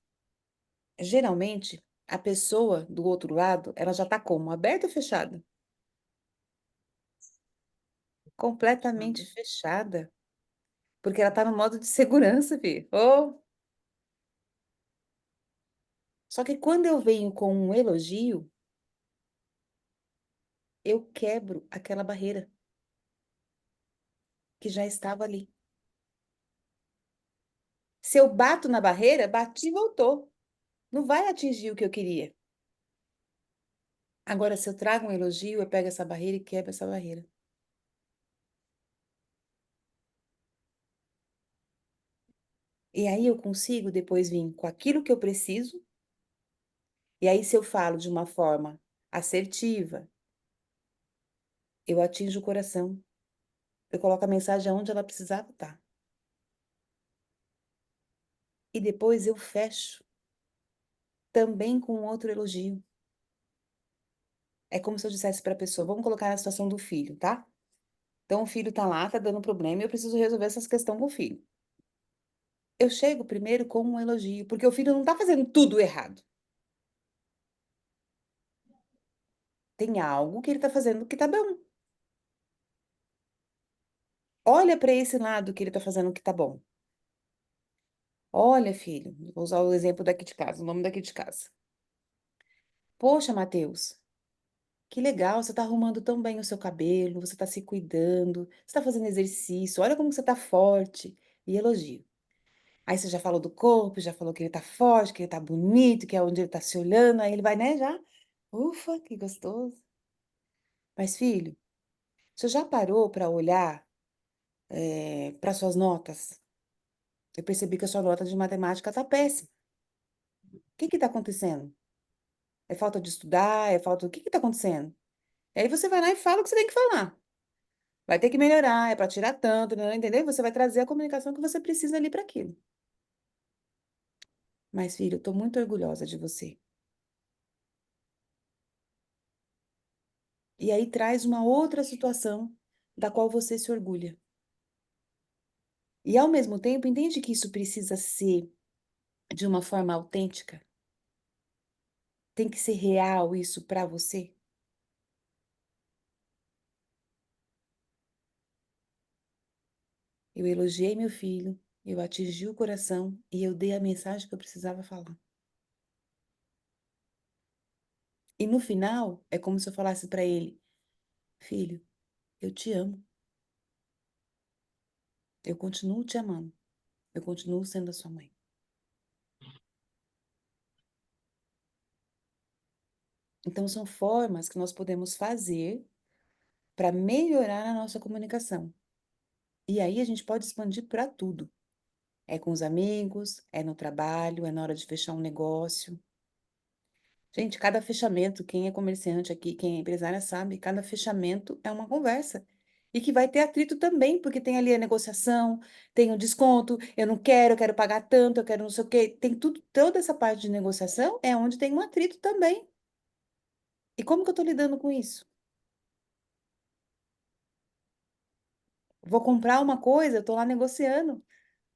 geralmente a pessoa do outro lado, ela já está como? Aberta ou fechada? Completamente fechada. Porque ela está no modo de segurança, Fê. Oh. Só que quando eu venho com um elogio, eu quebro aquela barreira que já estava ali. Se eu bato na barreira, bati e voltou. Não vai atingir o que eu queria. Agora, se eu trago um elogio, eu pego essa barreira e quebro essa barreira. E aí eu consigo depois vir com aquilo que eu preciso. E aí, se eu falo de uma forma assertiva, eu atinjo o coração. Eu coloco a mensagem onde ela precisava estar. E depois eu fecho também com outro elogio. É como se eu dissesse para a pessoa, vamos colocar na situação do filho, tá? Então o filho tá lá, tá dando problema e eu preciso resolver essas questões com o filho. Eu chego primeiro com um elogio, porque o filho não tá fazendo tudo errado. Tem algo que ele tá fazendo que tá bom. Olha para esse lado que ele tá fazendo que tá bom. Olha, filho, vou usar o exemplo daqui de casa, o nome daqui de casa. Poxa, Matheus, que legal, você tá arrumando tão bem o seu cabelo, você tá se cuidando, você tá fazendo exercício, olha como você tá forte. E elogio. Aí você já falou do corpo, já falou que ele tá forte, que ele tá bonito, que é onde ele tá se olhando, aí ele vai, né, já. Ufa, que gostoso. Mas, filho, você já parou para olhar para suas notas? Eu percebi que a sua nota de matemática tá péssima. O que que tá acontecendo? É falta de estudar? É falta. O que que tá acontecendo? E aí você vai lá e fala o que você tem que falar. Vai ter que melhorar, é para tirar tanto, né, entendeu? Você vai trazer a comunicação que você precisa ali para aquilo. Mas, filho, eu tô muito orgulhosa de você. E aí traz uma outra situação da qual você se orgulha. E ao mesmo tempo, entende que isso precisa ser de uma forma autêntica? Tem que ser real isso para você? Eu elogiei meu filho, eu atingi o coração e eu dei a mensagem que eu precisava falar. E no final, é como se eu falasse para ele: filho, eu te amo, eu continuo te amando, eu continuo sendo a sua mãe. Então, são formas que nós podemos fazer para melhorar a nossa comunicação. E aí a gente pode expandir para tudo. É com os amigos, é no trabalho, é na hora de fechar um negócio. Gente, cada fechamento, quem é comerciante aqui, quem é empresária sabe, cada fechamento é uma conversa. E que vai ter atrito também, porque tem ali a negociação, tem o desconto, eu quero pagar tanto, eu quero não sei o quê. Tem tudo, toda essa parte de negociação é onde tem um atrito também. E como que eu estou lidando com isso? Vou comprar uma coisa, eu estou lá negociando.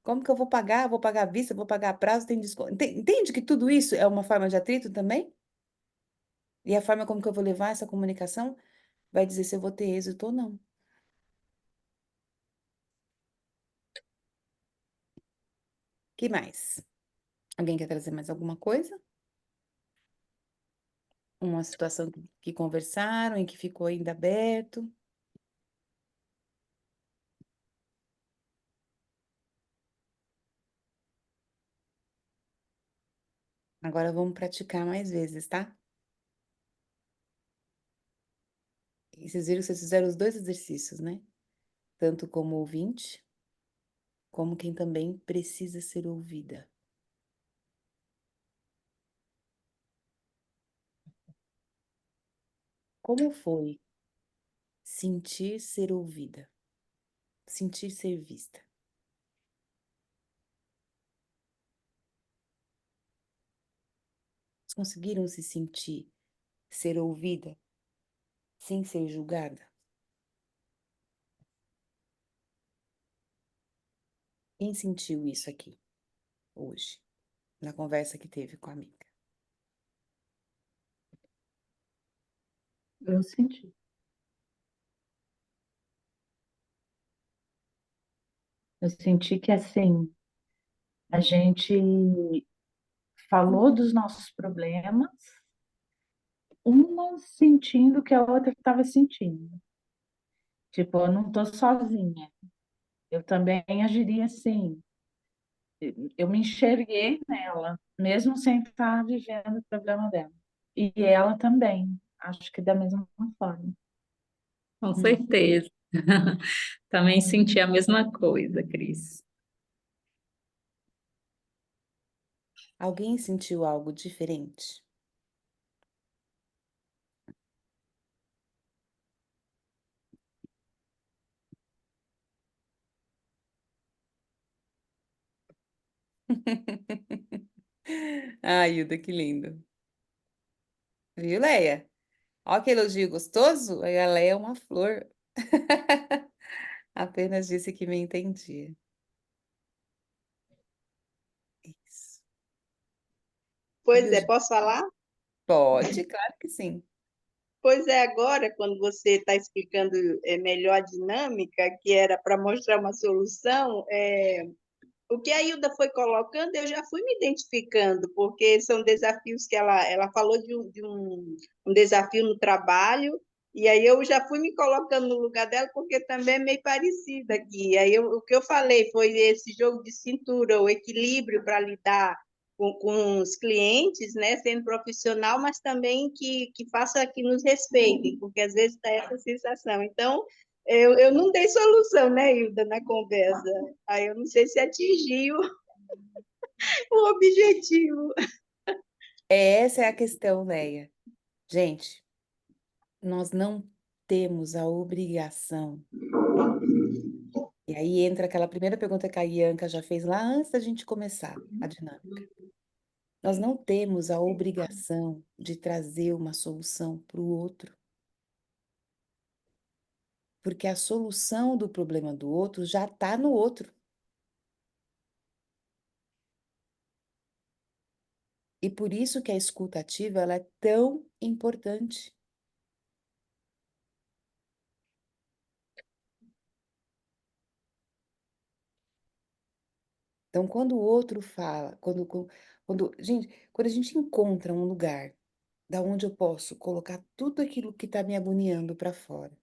Como que eu vou pagar? Vou pagar à vista, vou pagar a prazo, tem desconto. Entende que tudo isso é uma forma de atrito também? E a forma como que eu vou levar essa comunicação vai dizer se eu vou ter êxito ou não. Que mais? Alguém quer trazer mais alguma coisa? Uma situação que conversaram e que ficou ainda aberto? Agora vamos praticar mais vezes, tá? E vocês viram que vocês fizeram os dois exercícios, né? Tanto como ouvinte, como quem também precisa ser ouvida. Como foi sentir ser ouvida? Sentir ser vista? Vocês conseguiram se sentir ser ouvida sem ser julgada? Quem sentiu isso aqui hoje, na conversa que teve com a amiga? Eu senti. Eu senti que, assim, a gente falou dos nossos problemas, uma sentindo o que a outra estava sentindo. Tipo, eu não estou sozinha. Eu também agiria assim. Eu me enxerguei nela, mesmo sem estar vivendo o problema dela. E ela também, acho que da mesma forma. Com Hum. certeza. Também senti a mesma coisa, Cris. Alguém sentiu algo diferente? Ai, Hilda, que lindo. Viu, Leia? Ó que elogio gostoso. Aí a Leia é uma flor. Apenas disse que me entendia. Isso. Pois Viu, é, gente? posso falar? Pode, claro que sim. Pois é, agora, quando você está explicando melhor a dinâmica, que era para mostrar uma solução, o que a Hilda foi colocando, eu já fui me identificando, porque são desafios que ela falou de um desafio no trabalho, e aí eu já fui me colocando no lugar dela, porque também é meio parecida aqui. Aí o que eu falei foi esse jogo de cintura, o equilíbrio para lidar com os clientes, né, sendo profissional, mas também que faça que nos respeitem, porque às vezes dá essa sensação. Então, eu não dei solução, né, Hilda, na conversa. Aí eu não sei se atingiu o objetivo. Essa é a questão, Leia. Gente, nós não temos a obrigação. E aí entra aquela primeira pergunta que a Ianca já fez lá antes da gente começar a dinâmica. Nós não temos a obrigação de trazer uma solução para o outro, porque a solução do problema do outro já está no outro. E por isso que a escuta ativa ela é tão importante. Então, quando o outro fala, gente, quando a gente encontra um lugar da onde eu posso colocar tudo aquilo que está me agoniando para fora,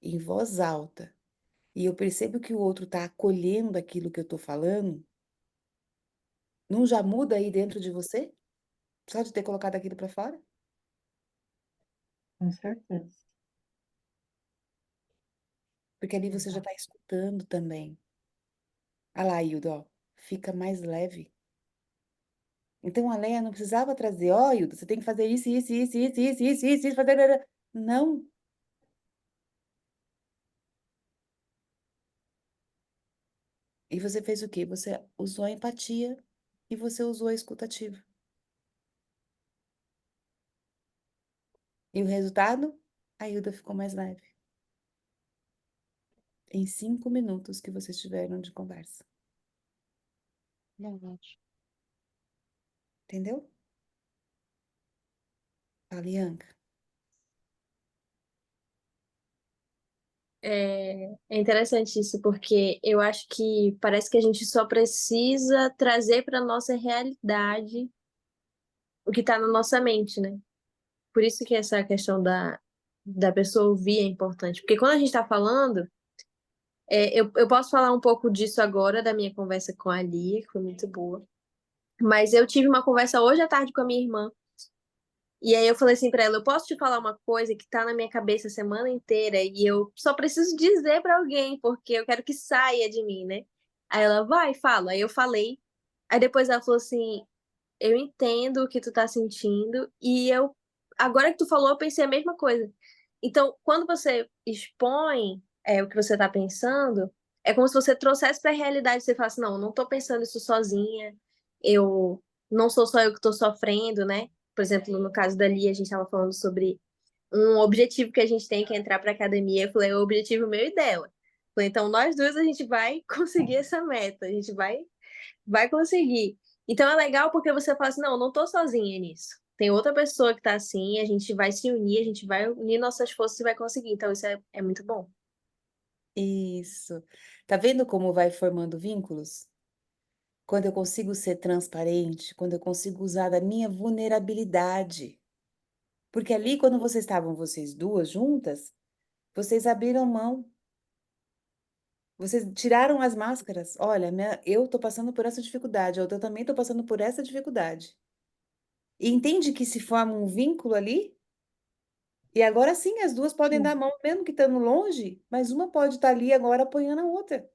em voz alta, e eu percebo que o outro está acolhendo aquilo que eu estou falando, não já muda aí dentro de você? Só de ter colocado aquilo para fora? Com certeza. Porque ali você já está escutando também. Ah lá, Hilda, ó, fica mais leve. Então a Leia não precisava trazer, ó, Hilda, você tem que fazer isso, isso, isso, isso, isso, isso, isso, fazer. Não. E você fez o quê? Você usou a empatia e você usou a escutativa. E o resultado? A Hilda ficou mais leve. Em 5 minutos que vocês tiveram de conversa. Verdade. Entendeu? Fala, Ianca. É interessante isso, porque eu acho que parece que a gente só precisa trazer para a nossa realidade o que está na nossa mente, né? Por isso que essa questão da pessoa ouvir é importante. Porque quando a gente está falando, eu posso falar um pouco disso agora, da minha conversa com a Lia, que foi muito boa. Mas eu tive uma conversa hoje à tarde com a minha irmã. E aí eu falei assim pra ela, eu posso te falar uma coisa que tá na minha cabeça a semana inteira e eu só preciso dizer pra alguém, porque eu quero que saia de mim, né? Aí ela, vai, fala. Aí eu falei. Aí depois ela falou assim, eu entendo o que tu tá sentindo e agora que tu falou, eu pensei a mesma coisa. Então, quando você expõe o que você tá pensando, é como se você trouxesse pra realidade, você falasse, não, eu não tô pensando isso sozinha, eu não sou só eu que tô sofrendo, né? Por exemplo, no caso da Lia, a gente estava falando sobre um objetivo que a gente tem que é entrar para academia. Eu falei, é o objetivo meu e dela. Eu falei, então nós duas a gente vai conseguir essa meta, a gente vai conseguir. Então é legal porque você fala assim, não, eu não tô sozinha nisso. Tem outra pessoa que tá assim, a gente vai se unir, a gente vai unir nossas forças e vai conseguir. Então isso é muito bom. Isso. Tá vendo como vai formando vínculos? Quando eu consigo ser transparente, quando eu consigo usar da minha vulnerabilidade. Porque ali, quando vocês estavam, vocês duas juntas, vocês abriram mão. Vocês tiraram as máscaras. Olha, eu tô passando por essa dificuldade, eu também tô passando por essa dificuldade. E entende que se forma um vínculo ali? E agora sim, as duas podem dar a mão, mesmo que estando longe, mas uma pode estar ali agora apoiando a outra.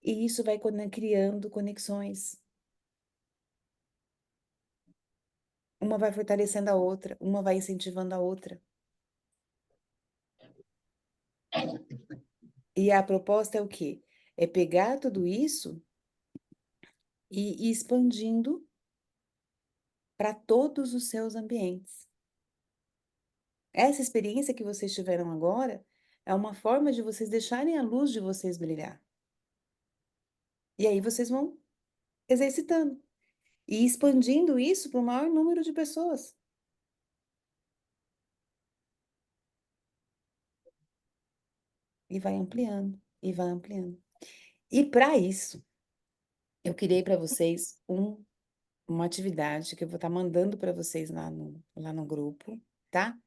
E isso vai criando conexões. Uma vai fortalecendo a outra, uma vai incentivando a outra. E a proposta é o quê? É pegar tudo isso e ir expandindo para todos os seus ambientes. Essa experiência que vocês tiveram agora é uma forma de vocês deixarem a luz de vocês brilhar. E aí vocês vão exercitando e expandindo isso para o maior número de pessoas. E vai ampliando, e vai ampliando. E para isso, eu criei para vocês uma atividade que eu vou estar mandando para vocês lá no grupo, tá?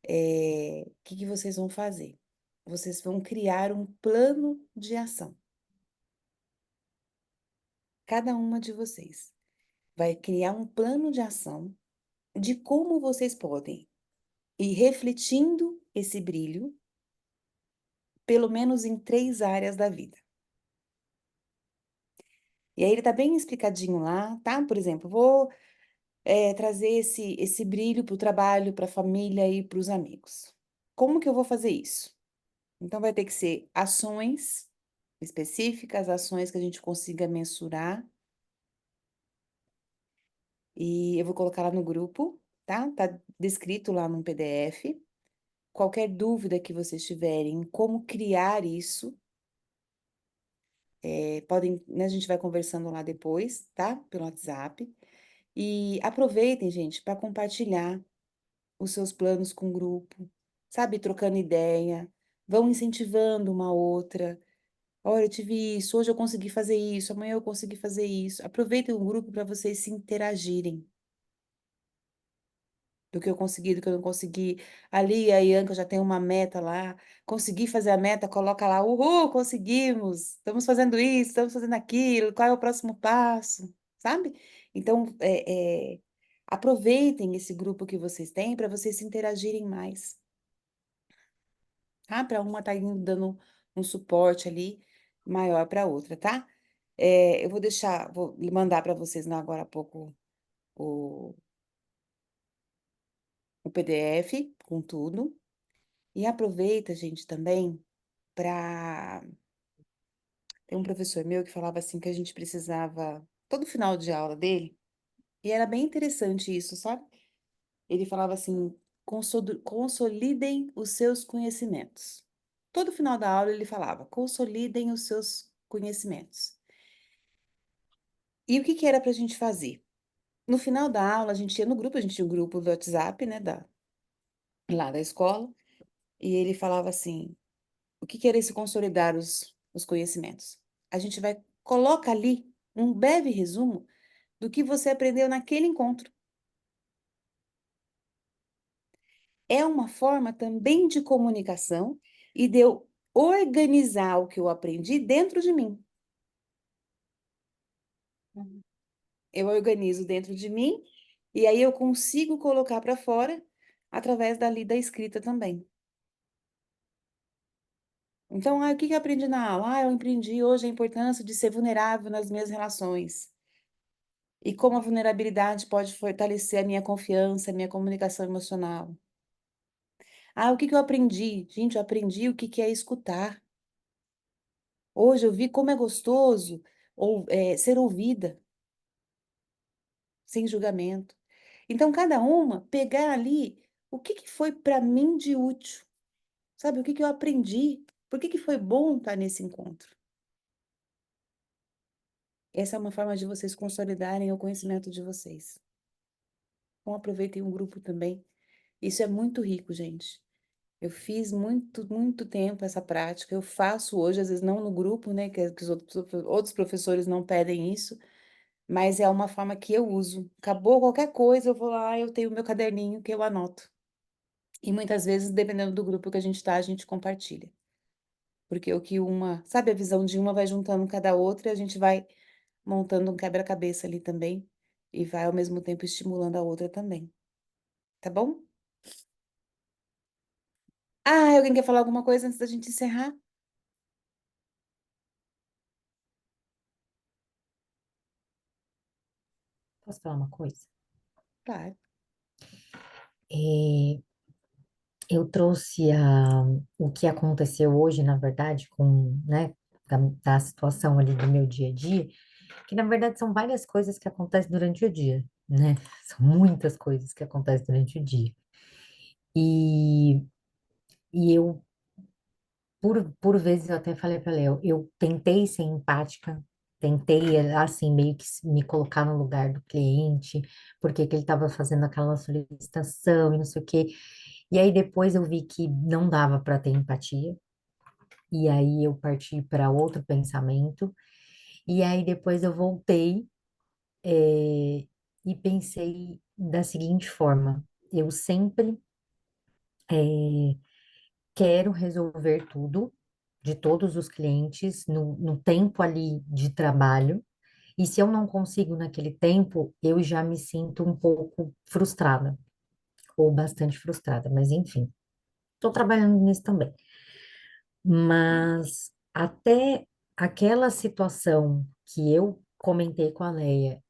O que que vocês vão fazer? Vocês vão criar um plano de ação. Cada uma de vocês vai criar um plano de ação de como vocês podem ir refletindo esse brilho, pelo menos em 3 áreas da vida. E aí ele tá bem explicadinho lá, tá? Por exemplo, vou trazer esse brilho para o trabalho, para a família e para os amigos. Como que eu vou fazer isso? Então, vai ter que ser ações específicas, ações que a gente consiga mensurar. E eu vou colocar lá no grupo, tá? Tá descrito lá no PDF. Qualquer dúvida que vocês tiverem em como criar isso, podem, né, a gente vai conversando lá depois, tá? Pelo WhatsApp. E aproveitem, gente, para compartilhar os seus planos com o grupo, sabe? Trocando ideia, vão incentivando uma outra. Olha, eu tive isso, hoje eu consegui fazer isso, amanhã eu consegui fazer isso. Aproveitem o grupo para vocês se interagirem. Do que eu consegui, do que eu não consegui. Ali, a Ianca já tem uma meta lá. Consegui fazer a meta, coloca lá, uhul, conseguimos! Estamos fazendo isso, estamos fazendo aquilo, qual é o próximo passo? Sabe? Então, aproveitem esse grupo que vocês têm para vocês se interagirem mais. Tá? Para uma tá indo dando um suporte ali maior para a outra, tá? Eu vou mandar para vocês agora há pouco o, o PDF com tudo. E aproveita, gente, também para. Tem um professor meu que falava assim que a gente precisava, todo final de aula dele, e era bem interessante isso, sabe? Ele falava assim: consolidem os seus conhecimentos. Todo final da aula ele falava: consolidem os seus conhecimentos. E o que que era para a gente fazer? No final da aula, a gente ia no grupo, a gente tinha um grupo do WhatsApp, né, lá da escola, e ele falava assim: o que que era esse consolidar os conhecimentos? A gente coloca ali um breve resumo do que você aprendeu naquele encontro. É uma forma também de comunicação e de eu organizar o que eu aprendi dentro de mim. Eu organizo dentro de mim e aí eu consigo colocar para fora através da escrita também. Então, o que que eu aprendi na aula? Eu aprendi hoje a importância de ser vulnerável nas minhas relações. E como a vulnerabilidade pode fortalecer a minha confiança, a minha comunicação emocional. O que que eu aprendi? Gente, eu aprendi o que que é escutar. Hoje eu vi como é gostoso ser ouvida, sem julgamento. Então, cada uma pegar ali o que que foi para mim de útil, sabe? O que que eu aprendi? Por que que foi bom estar nesse encontro? Essa é uma forma de vocês consolidarem o conhecimento de vocês. Então, aproveitem o grupo também. Isso é muito rico, gente. Eu fiz muito, muito tempo essa prática. Eu faço hoje, às vezes não no grupo, né? Que os outros professores não pedem isso, mas é uma forma que eu uso. Acabou qualquer coisa, eu vou lá, eu tenho o meu caderninho que eu anoto. E muitas vezes, dependendo do grupo que a gente tá, a gente compartilha. Porque sabe, a visão de uma vai juntando cada outra e a gente vai montando um quebra-cabeça ali também. E vai ao mesmo tempo estimulando a outra também. Tá bom? Alguém quer falar alguma coisa antes da gente encerrar? Posso falar uma coisa? Claro. É, eu trouxe o que aconteceu hoje, na verdade, com, né, da situação ali do meu dia a dia, que na verdade são várias coisas que acontecem durante o dia, né? São muitas coisas que acontecem durante o dia. E, e eu, por vezes, eu até falei para Léo, eu tentei ser empática, tentei, assim, meio que me colocar no lugar do cliente, porque que ele estava fazendo aquela solicitação e não sei o quê. E aí depois eu vi que não dava para ter empatia, e aí eu parti para outro pensamento, e aí depois eu voltei, e pensei da seguinte forma: eu sempre quero resolver tudo de todos os clientes no tempo ali de trabalho, e se eu não consigo naquele tempo, eu já me sinto um pouco frustrada, ou bastante frustrada, mas enfim, estou trabalhando nisso também. Mas até aquela situação que eu comentei com a Leia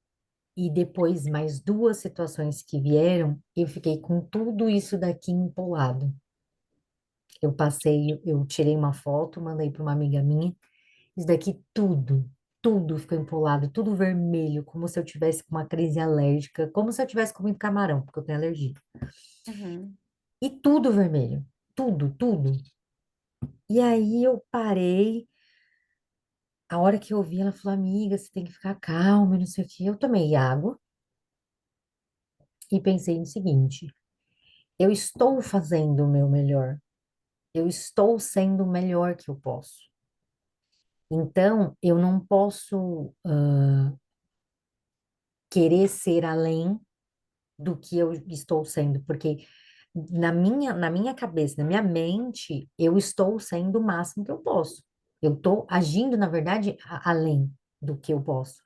e depois mais duas situações que vieram, eu fiquei com tudo isso daqui empolado. Eu passei, eu tirei uma foto, mandei para uma amiga minha. Isso daqui tudo ficou empolado, tudo vermelho, como se eu tivesse com uma crise alérgica, como se eu tivesse comido camarão, porque eu tenho alergia. Uhum. E tudo vermelho, tudo. E aí eu parei. A hora que eu vi, ela falou, amiga, você tem que ficar calma, e não sei o quê. Eu tomei água e pensei no seguinte: eu estou fazendo o meu melhor. Eu estou sendo o melhor que eu posso. Então, eu não posso querer ser além do que eu estou sendo, porque na minha cabeça, na minha mente, eu estou sendo o máximo que eu posso. Eu estou agindo, na verdade, além do que eu posso.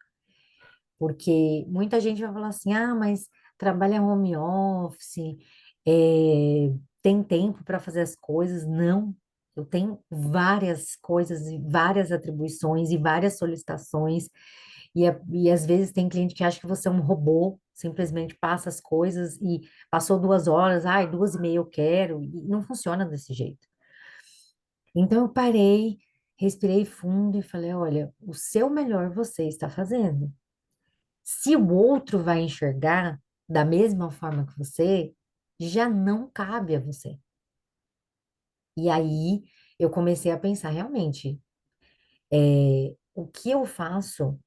Porque muita gente vai falar assim, ah, mas trabalha home office, tem tempo para fazer as coisas. Não, eu tenho várias coisas, e várias atribuições e várias solicitações, e às vezes tem cliente que acha que você é um robô, simplesmente passa as coisas e passou 2 horas, ai, 2h30 eu quero, e não funciona desse jeito. Então eu parei, respirei fundo e falei, olha, o seu melhor você está fazendo. Se o outro vai enxergar da mesma forma que você, já não cabe a você. E aí eu comecei a pensar, realmente, o que eu faço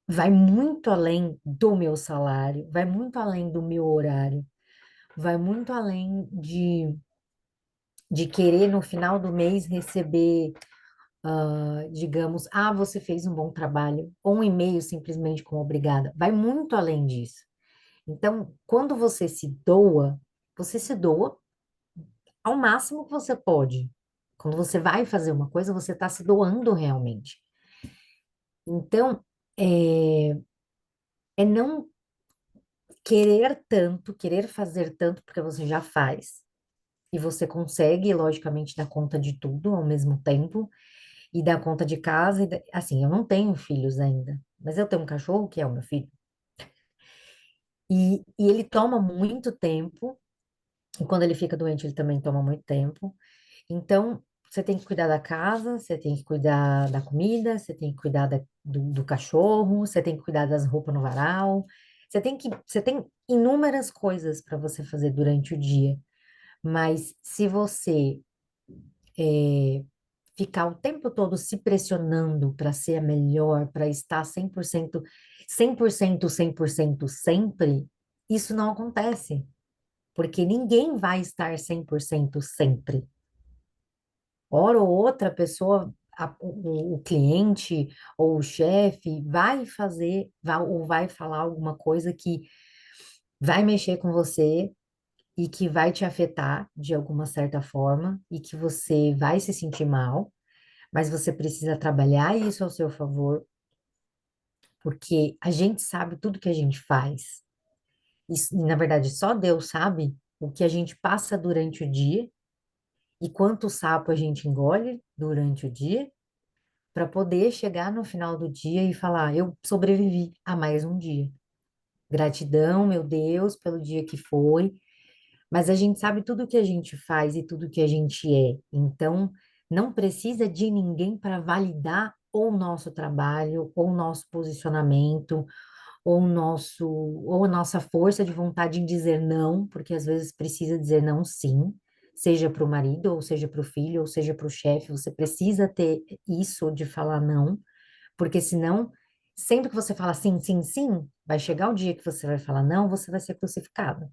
vai muito além do meu salário, vai muito além do meu horário, vai muito além de querer no final do mês receber, digamos, ah, você fez um bom trabalho, ou um e-mail simplesmente com obrigada. Vai muito além disso. Então, quando você se doa ao máximo que você pode. Quando você vai fazer uma coisa, você está se doando realmente. Então, é não querer tanto, querer fazer tanto, porque você já faz. E você consegue, logicamente, dar conta de tudo ao mesmo tempo, e dar conta de casa. Assim, eu não tenho filhos ainda, mas eu tenho um cachorro que é o meu filho. E ele toma muito tempo, e quando ele fica doente, ele também toma muito tempo. Então, você tem que cuidar da casa, você tem que cuidar da comida, você tem que cuidar do cachorro, você tem que cuidar das roupas no varal. Você tem inúmeras coisas para você fazer durante o dia. Mas se você ficar o tempo todo se pressionando para ser a melhor, para estar 100%, 100%, 100% sempre, isso não acontece. Porque ninguém vai estar 100% sempre. Hora ou outra, a pessoa, o cliente ou o chefe vai fazer, ou vai falar alguma coisa que vai mexer com você e que vai te afetar de alguma certa forma e que você vai se sentir mal, mas você precisa trabalhar isso ao seu favor, porque a gente sabe tudo que a gente faz. Isso, na verdade, só Deus sabe o que a gente passa durante o dia e quanto sapo a gente engole durante o dia para poder chegar no final do dia e falar: eu sobrevivi a mais um dia. Gratidão, meu Deus, pelo dia que foi, Mas a gente sabe tudo que a gente faz e tudo que a gente é. Então, não precisa de ninguém para validar ou o nosso trabalho, ou o nosso posicionamento, ou a nossa força de vontade em dizer não, porque às vezes precisa dizer não, sim, seja para o marido, ou seja para o filho, ou seja para o chefe. Você precisa ter isso de falar não, porque senão, sempre que você fala sim, sim, sim, vai chegar o dia que você vai falar não, você vai ser crucificado.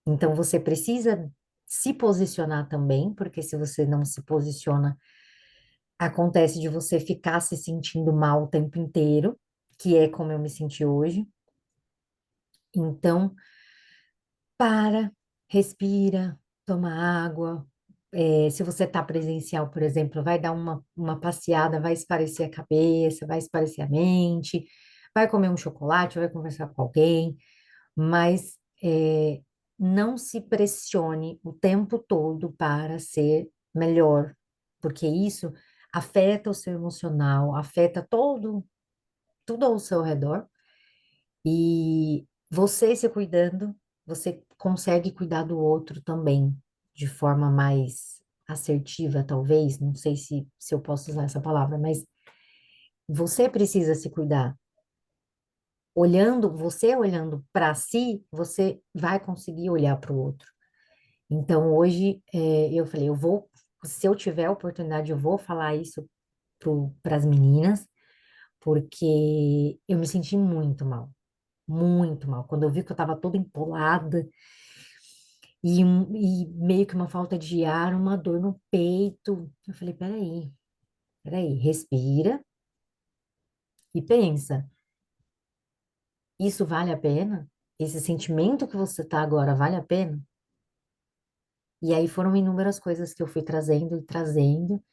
Então você precisa se posicionar também, porque se você não se posiciona, acontece de você ficar se sentindo mal o tempo inteiro, que é como eu me senti hoje. Então, para, respira, toma água. Se você está presencial, por exemplo, vai dar uma passeada, vai espairecer a cabeça, vai espairecer a mente, vai comer um chocolate, vai conversar com alguém, mas não se pressione o tempo todo para ser melhor, porque isso afeta o seu emocional, afeta tudo ao seu redor, e você se cuidando, você consegue cuidar do outro também, de forma mais assertiva, talvez, não sei se eu posso usar essa palavra, mas você precisa se cuidar. Você olhando para si, você vai conseguir olhar para o outro. Então, hoje, eu falei, se eu tiver a oportunidade, eu vou falar isso para as meninas, porque eu me senti muito mal. Quando eu vi que eu estava toda empolada e meio que uma falta de ar, uma dor no peito, eu falei, peraí, respira e pensa, isso vale a pena? Esse sentimento que você tá agora vale a pena? E aí foram inúmeras coisas que eu fui trazendo e trazendo.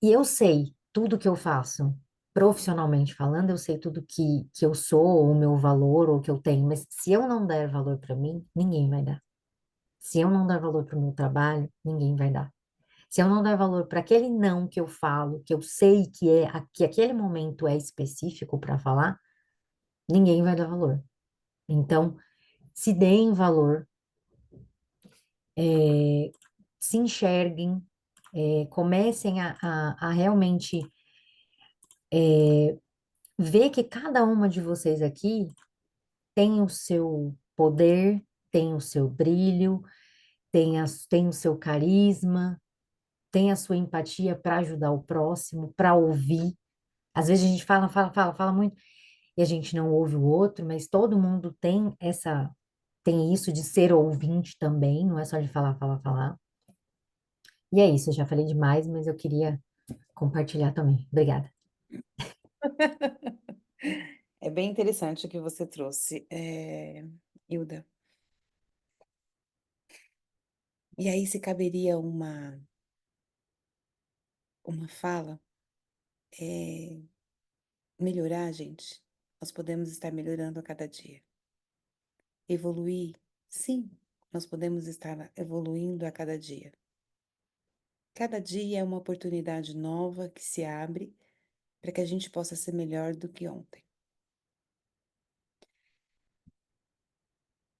E eu sei tudo que eu faço, profissionalmente falando, eu sei tudo que eu sou, o meu valor, ou que eu tenho. Mas se eu não der valor para mim, ninguém vai dar. Se eu não der valor para o meu trabalho, ninguém vai dar. Se eu não der valor para aquele não que eu falo, que eu sei que aquele momento é específico para falar, ninguém vai dar valor. Então, se deem valor, é, se enxerguem, comecem a realmente ver que cada uma de vocês aqui tem o seu poder, tem o seu brilho, tem o seu carisma, tem a sua empatia para ajudar o próximo, para ouvir. Às vezes a gente fala muito e a gente não ouve o outro, mas todo mundo tem isso de ser ouvinte também, não é só de falar, falar, falar. E é isso, eu já falei demais, mas eu queria compartilhar também. Obrigada. É bem interessante o que você trouxe, Hilda. E aí, se caberia uma fala, é, melhorar, gente. Nós podemos estar melhorando a cada dia. Evoluir, sim, nós podemos estar evoluindo a cada dia. Cada dia é uma oportunidade nova que se abre para que a gente possa ser melhor do que ontem.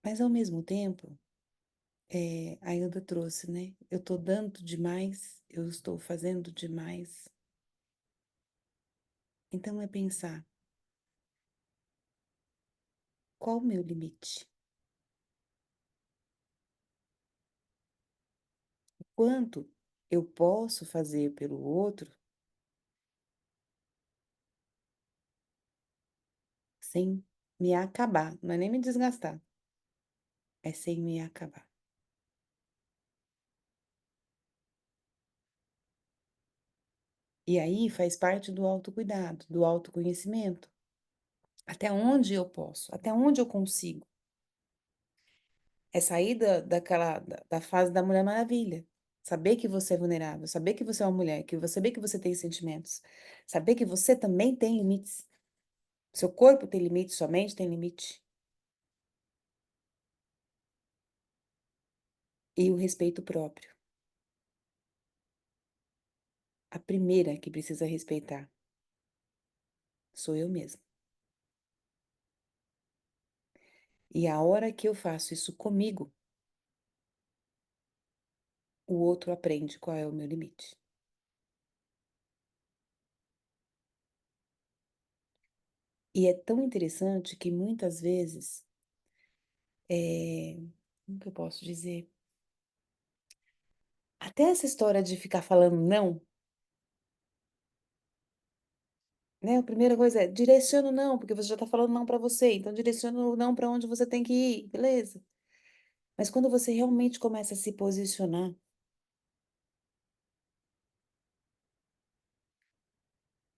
Mas, ao mesmo tempo, a Hilda trouxe, né? Eu estou dando demais, eu estou fazendo demais. Então, é pensar, qual o meu limite? Quanto eu posso fazer pelo outro sem me acabar? Não é nem me desgastar, é sem me acabar. E aí faz parte do autocuidado, do autoconhecimento. Até onde eu posso? Até onde eu consigo? É sair da fase da Mulher Maravilha. Saber que você é vulnerável, saber que você é uma mulher, saber que você tem sentimentos, saber que você também tem limites. Seu corpo tem limite, sua mente tem limite. E o respeito próprio. A primeira que precisa respeitar sou eu mesma. E a hora que eu faço isso comigo, o outro aprende qual é o meu limite. E é tão interessante que muitas vezes, como que eu posso dizer? Até essa história de ficar falando não, né? A primeira coisa é direciona o não, porque você já está falando não para você, então direciona o não para onde você tem que ir, beleza? Mas quando você realmente começa a se posicionar,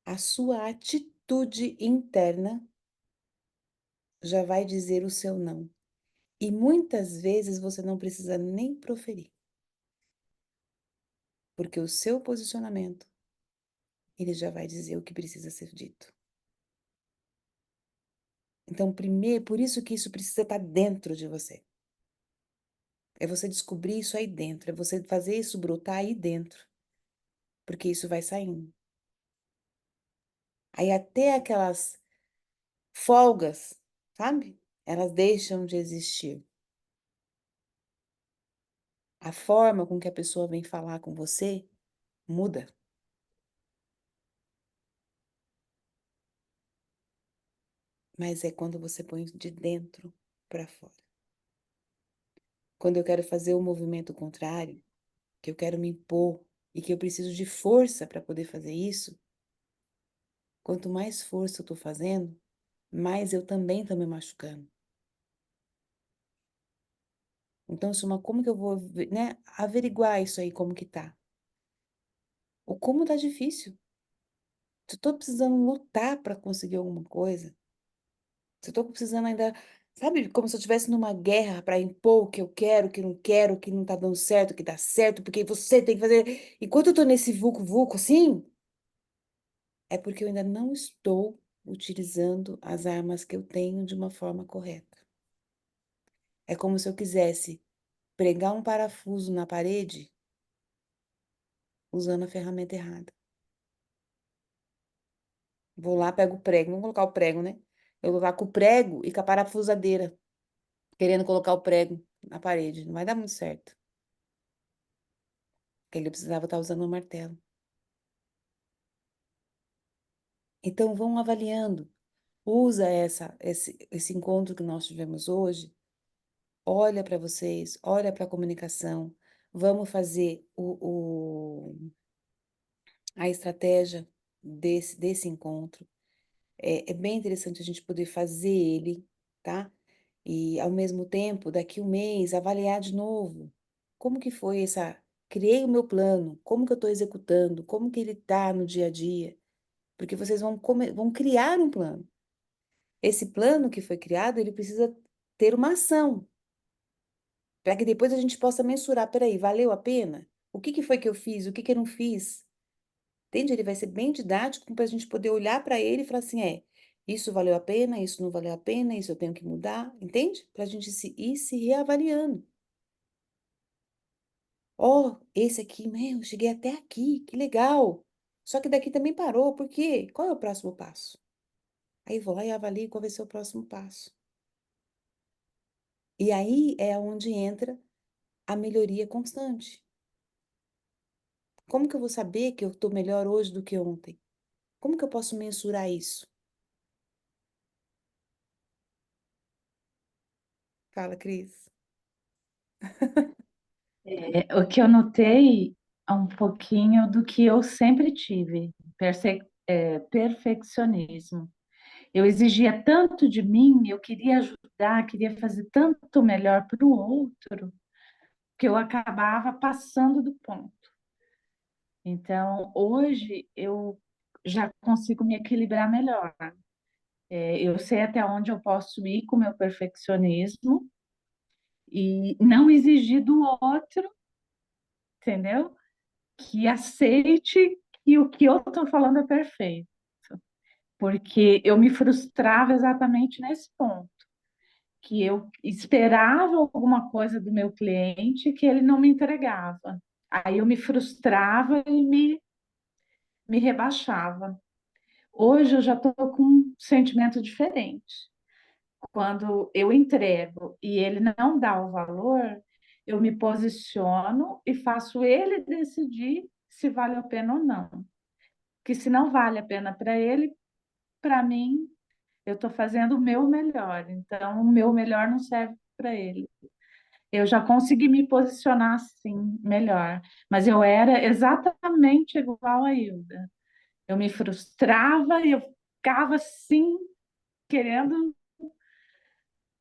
a sua atitude interna já vai dizer o seu não. E muitas vezes você não precisa nem proferir, porque o seu posicionamento, ele já vai dizer o que precisa ser dito. Então, primeiro, por isso que isso precisa estar dentro de você. É você descobrir isso aí dentro, é você fazer isso brotar aí dentro, porque isso vai saindo. Aí até aquelas folgas, sabe? Elas deixam de existir. A forma com que a pessoa vem falar com você muda. Mas é quando você põe de dentro para fora. Quando eu quero fazer o movimento contrário, que eu quero me impor e que eu preciso de força para poder fazer isso, quanto mais força eu estou fazendo, mais eu também estou me machucando. Então, como que eu vou, né, averiguar isso aí, como que tá? Ou como tá difícil. Se eu tô precisando lutar para conseguir alguma coisa, se eu tô precisando ainda, sabe, como se eu estivesse numa guerra para impor o que eu quero, o que não tá dando certo, o que dá certo, porque você tem que fazer. Enquanto eu tô nesse vulco-vulco assim, é porque eu ainda não estou utilizando as armas que eu tenho de uma forma correta. É como se eu quisesse pregar um parafuso na parede usando a ferramenta errada. Vou lá, pego o prego, vamos colocar o prego, né? Eu vou lá com o prego e com a parafusadeira, querendo colocar o prego na parede. Não vai dar muito certo. Porque ele precisava estar usando um martelo. Então, vão avaliando. Usa esse encontro que nós tivemos hoje. Olha para vocês, olha para a comunicação. Vamos fazer a estratégia desse encontro. É bem interessante a gente poder fazer ele, tá? E, ao mesmo tempo, daqui um mês, avaliar de novo. Como que foi essa... Criei o meu plano, como que eu estou executando, como que ele está no dia a dia. Porque vocês vão criar um plano. Esse plano que foi criado, ele precisa ter uma ação, para que depois a gente possa mensurar, peraí, valeu a pena? O que que foi que eu fiz? O que que eu não fiz? Entende? Ele vai ser bem didático para a gente poder olhar para ele e falar assim, isso valeu a pena, isso não valeu a pena, isso eu tenho que mudar, entende? Para a gente ir se reavaliando. Ó, esse aqui, eu cheguei até aqui, que legal. Só que daqui também parou, por quê? Qual é o próximo passo? Aí vou lá e avalio qual vai ser o próximo passo. E aí é onde entra a melhoria constante. Como que eu vou saber que eu estou melhor hoje do que ontem? Como que eu posso mensurar isso? Fala, Cris. O que eu notei é um pouquinho do que eu sempre tive, perfeccionismo. Eu exigia tanto de mim, eu queria ajudar, queria fazer tanto melhor para o outro, que eu acabava passando do ponto. Então, hoje eu já consigo me equilibrar melhor. Eu sei até onde eu posso ir com o meu perfeccionismo e não exigir do outro, entendeu? Que aceite que o que eu estou falando é perfeito. Porque eu me frustrava exatamente nesse ponto, que eu esperava alguma coisa do meu cliente que ele não me entregava. Aí eu me frustrava e me rebaixava. Hoje eu já estou com um sentimento diferente. quando eu entrego e ele não dá o valor, eu me posiciono e faço ele decidir se vale a pena ou não. Que se não vale a pena para ele, para mim, eu estou fazendo o meu melhor. Então, o meu melhor não serve para ele. Eu já consegui me posicionar assim melhor, mas eu era exatamente igual a Hilda. Eu me frustrava e eu ficava assim, querendo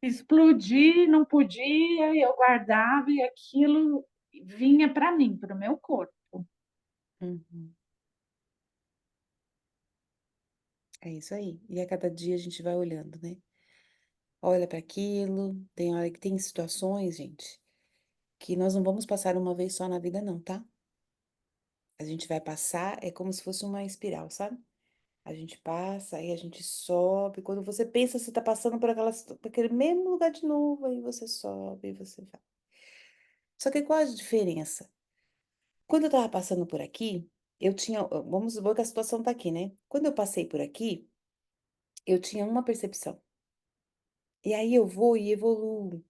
explodir, não podia, e eu guardava e aquilo vinha para mim, para o meu corpo. Uhum. É isso aí. E a cada dia a gente vai olhando, né? Olha para aquilo. Tem hora que tem situações, gente, que nós não vamos passar uma vez só na vida, não, tá? A gente vai passar, é como se fosse uma espiral, sabe? A gente passa, aí a gente sobe. Quando você pensa, você tá passando por aquele mesmo lugar de novo, aí você sobe, e você vai. Só que qual a diferença? Quando eu tava passando por aqui, eu tinha, vamos supor que a situação tá aqui, né? Quando eu passei por aqui, eu tinha uma percepção. E aí eu vou e evoluo.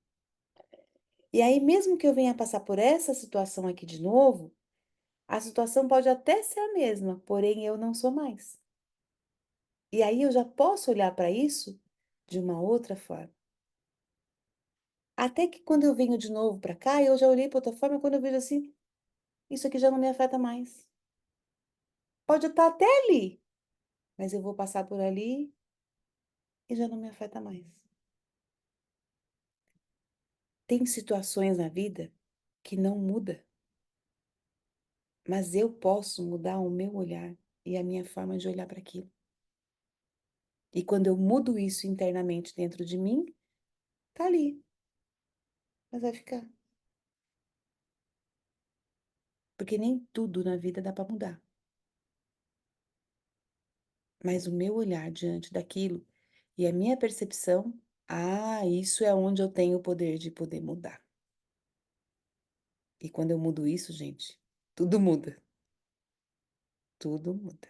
E aí, mesmo que eu venha passar por essa situação aqui de novo, a situação pode até ser a mesma, porém eu não sou mais. E aí eu já posso olhar para isso de uma outra forma. Até que quando eu venho de novo para cá, eu já olhei para outra forma, quando eu vejo assim, isso aqui já não me afeta mais. Pode estar até ali, mas eu vou passar por ali e já não me afeta mais. Tem situações na vida que não muda, mas eu posso mudar o meu olhar e a minha forma de olhar para aquilo. E quando eu mudo isso internamente dentro de mim, tá ali, mas vai ficar. Porque nem tudo na vida dá para mudar. Mas o meu olhar diante daquilo e a minha percepção, isso é onde eu tenho o poder de poder mudar. E quando eu mudo isso, gente, tudo muda. Tudo muda.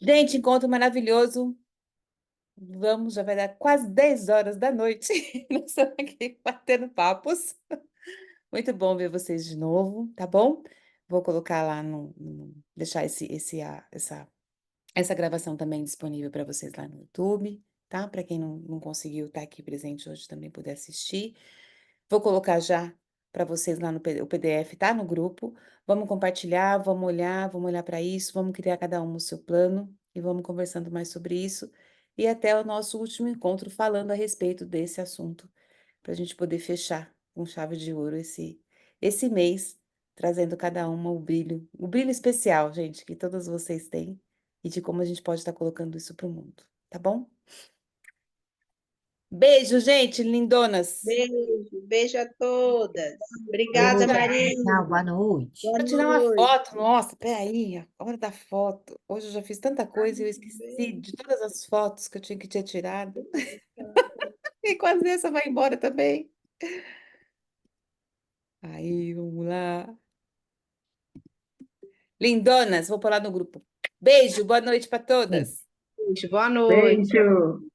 Gente, encontro maravilhoso. Vamos, já vai dar quase 10 horas da noite. Nós estamos aqui batendo papos. Muito bom ver vocês de novo, tá bom? Vou colocar lá deixar essa gravação também disponível para vocês lá no YouTube, tá? Para quem não conseguiu estar aqui presente hoje também poder assistir. Vou colocar já para vocês lá o PDF, tá? No grupo. Vamos compartilhar, vamos olhar para isso, vamos criar cada um o seu plano e vamos conversando mais sobre isso. E até o nosso último encontro falando a respeito desse assunto, para a gente poder fechar com chave de ouro esse mês, trazendo cada uma o brilho especial, gente, que todas vocês têm e de como a gente pode estar colocando isso para o mundo, tá bom? Beijo, gente, lindonas. Beijo, beijo a todas. Obrigada, Beijo, Maria. tchau, boa noite. Boa Vou tirar uma noite. foto. Nossa, peraí, a hora da foto. Hoje eu já fiz tanta coisa e eu esqueci de todas as fotos que eu tinha que ter tirado. E quase essa vai embora também. Aí, vamos lá. Lindonas, vou pôr lá no grupo. Beijo, boa noite para Beijo. todas. Boa noite. Beijo.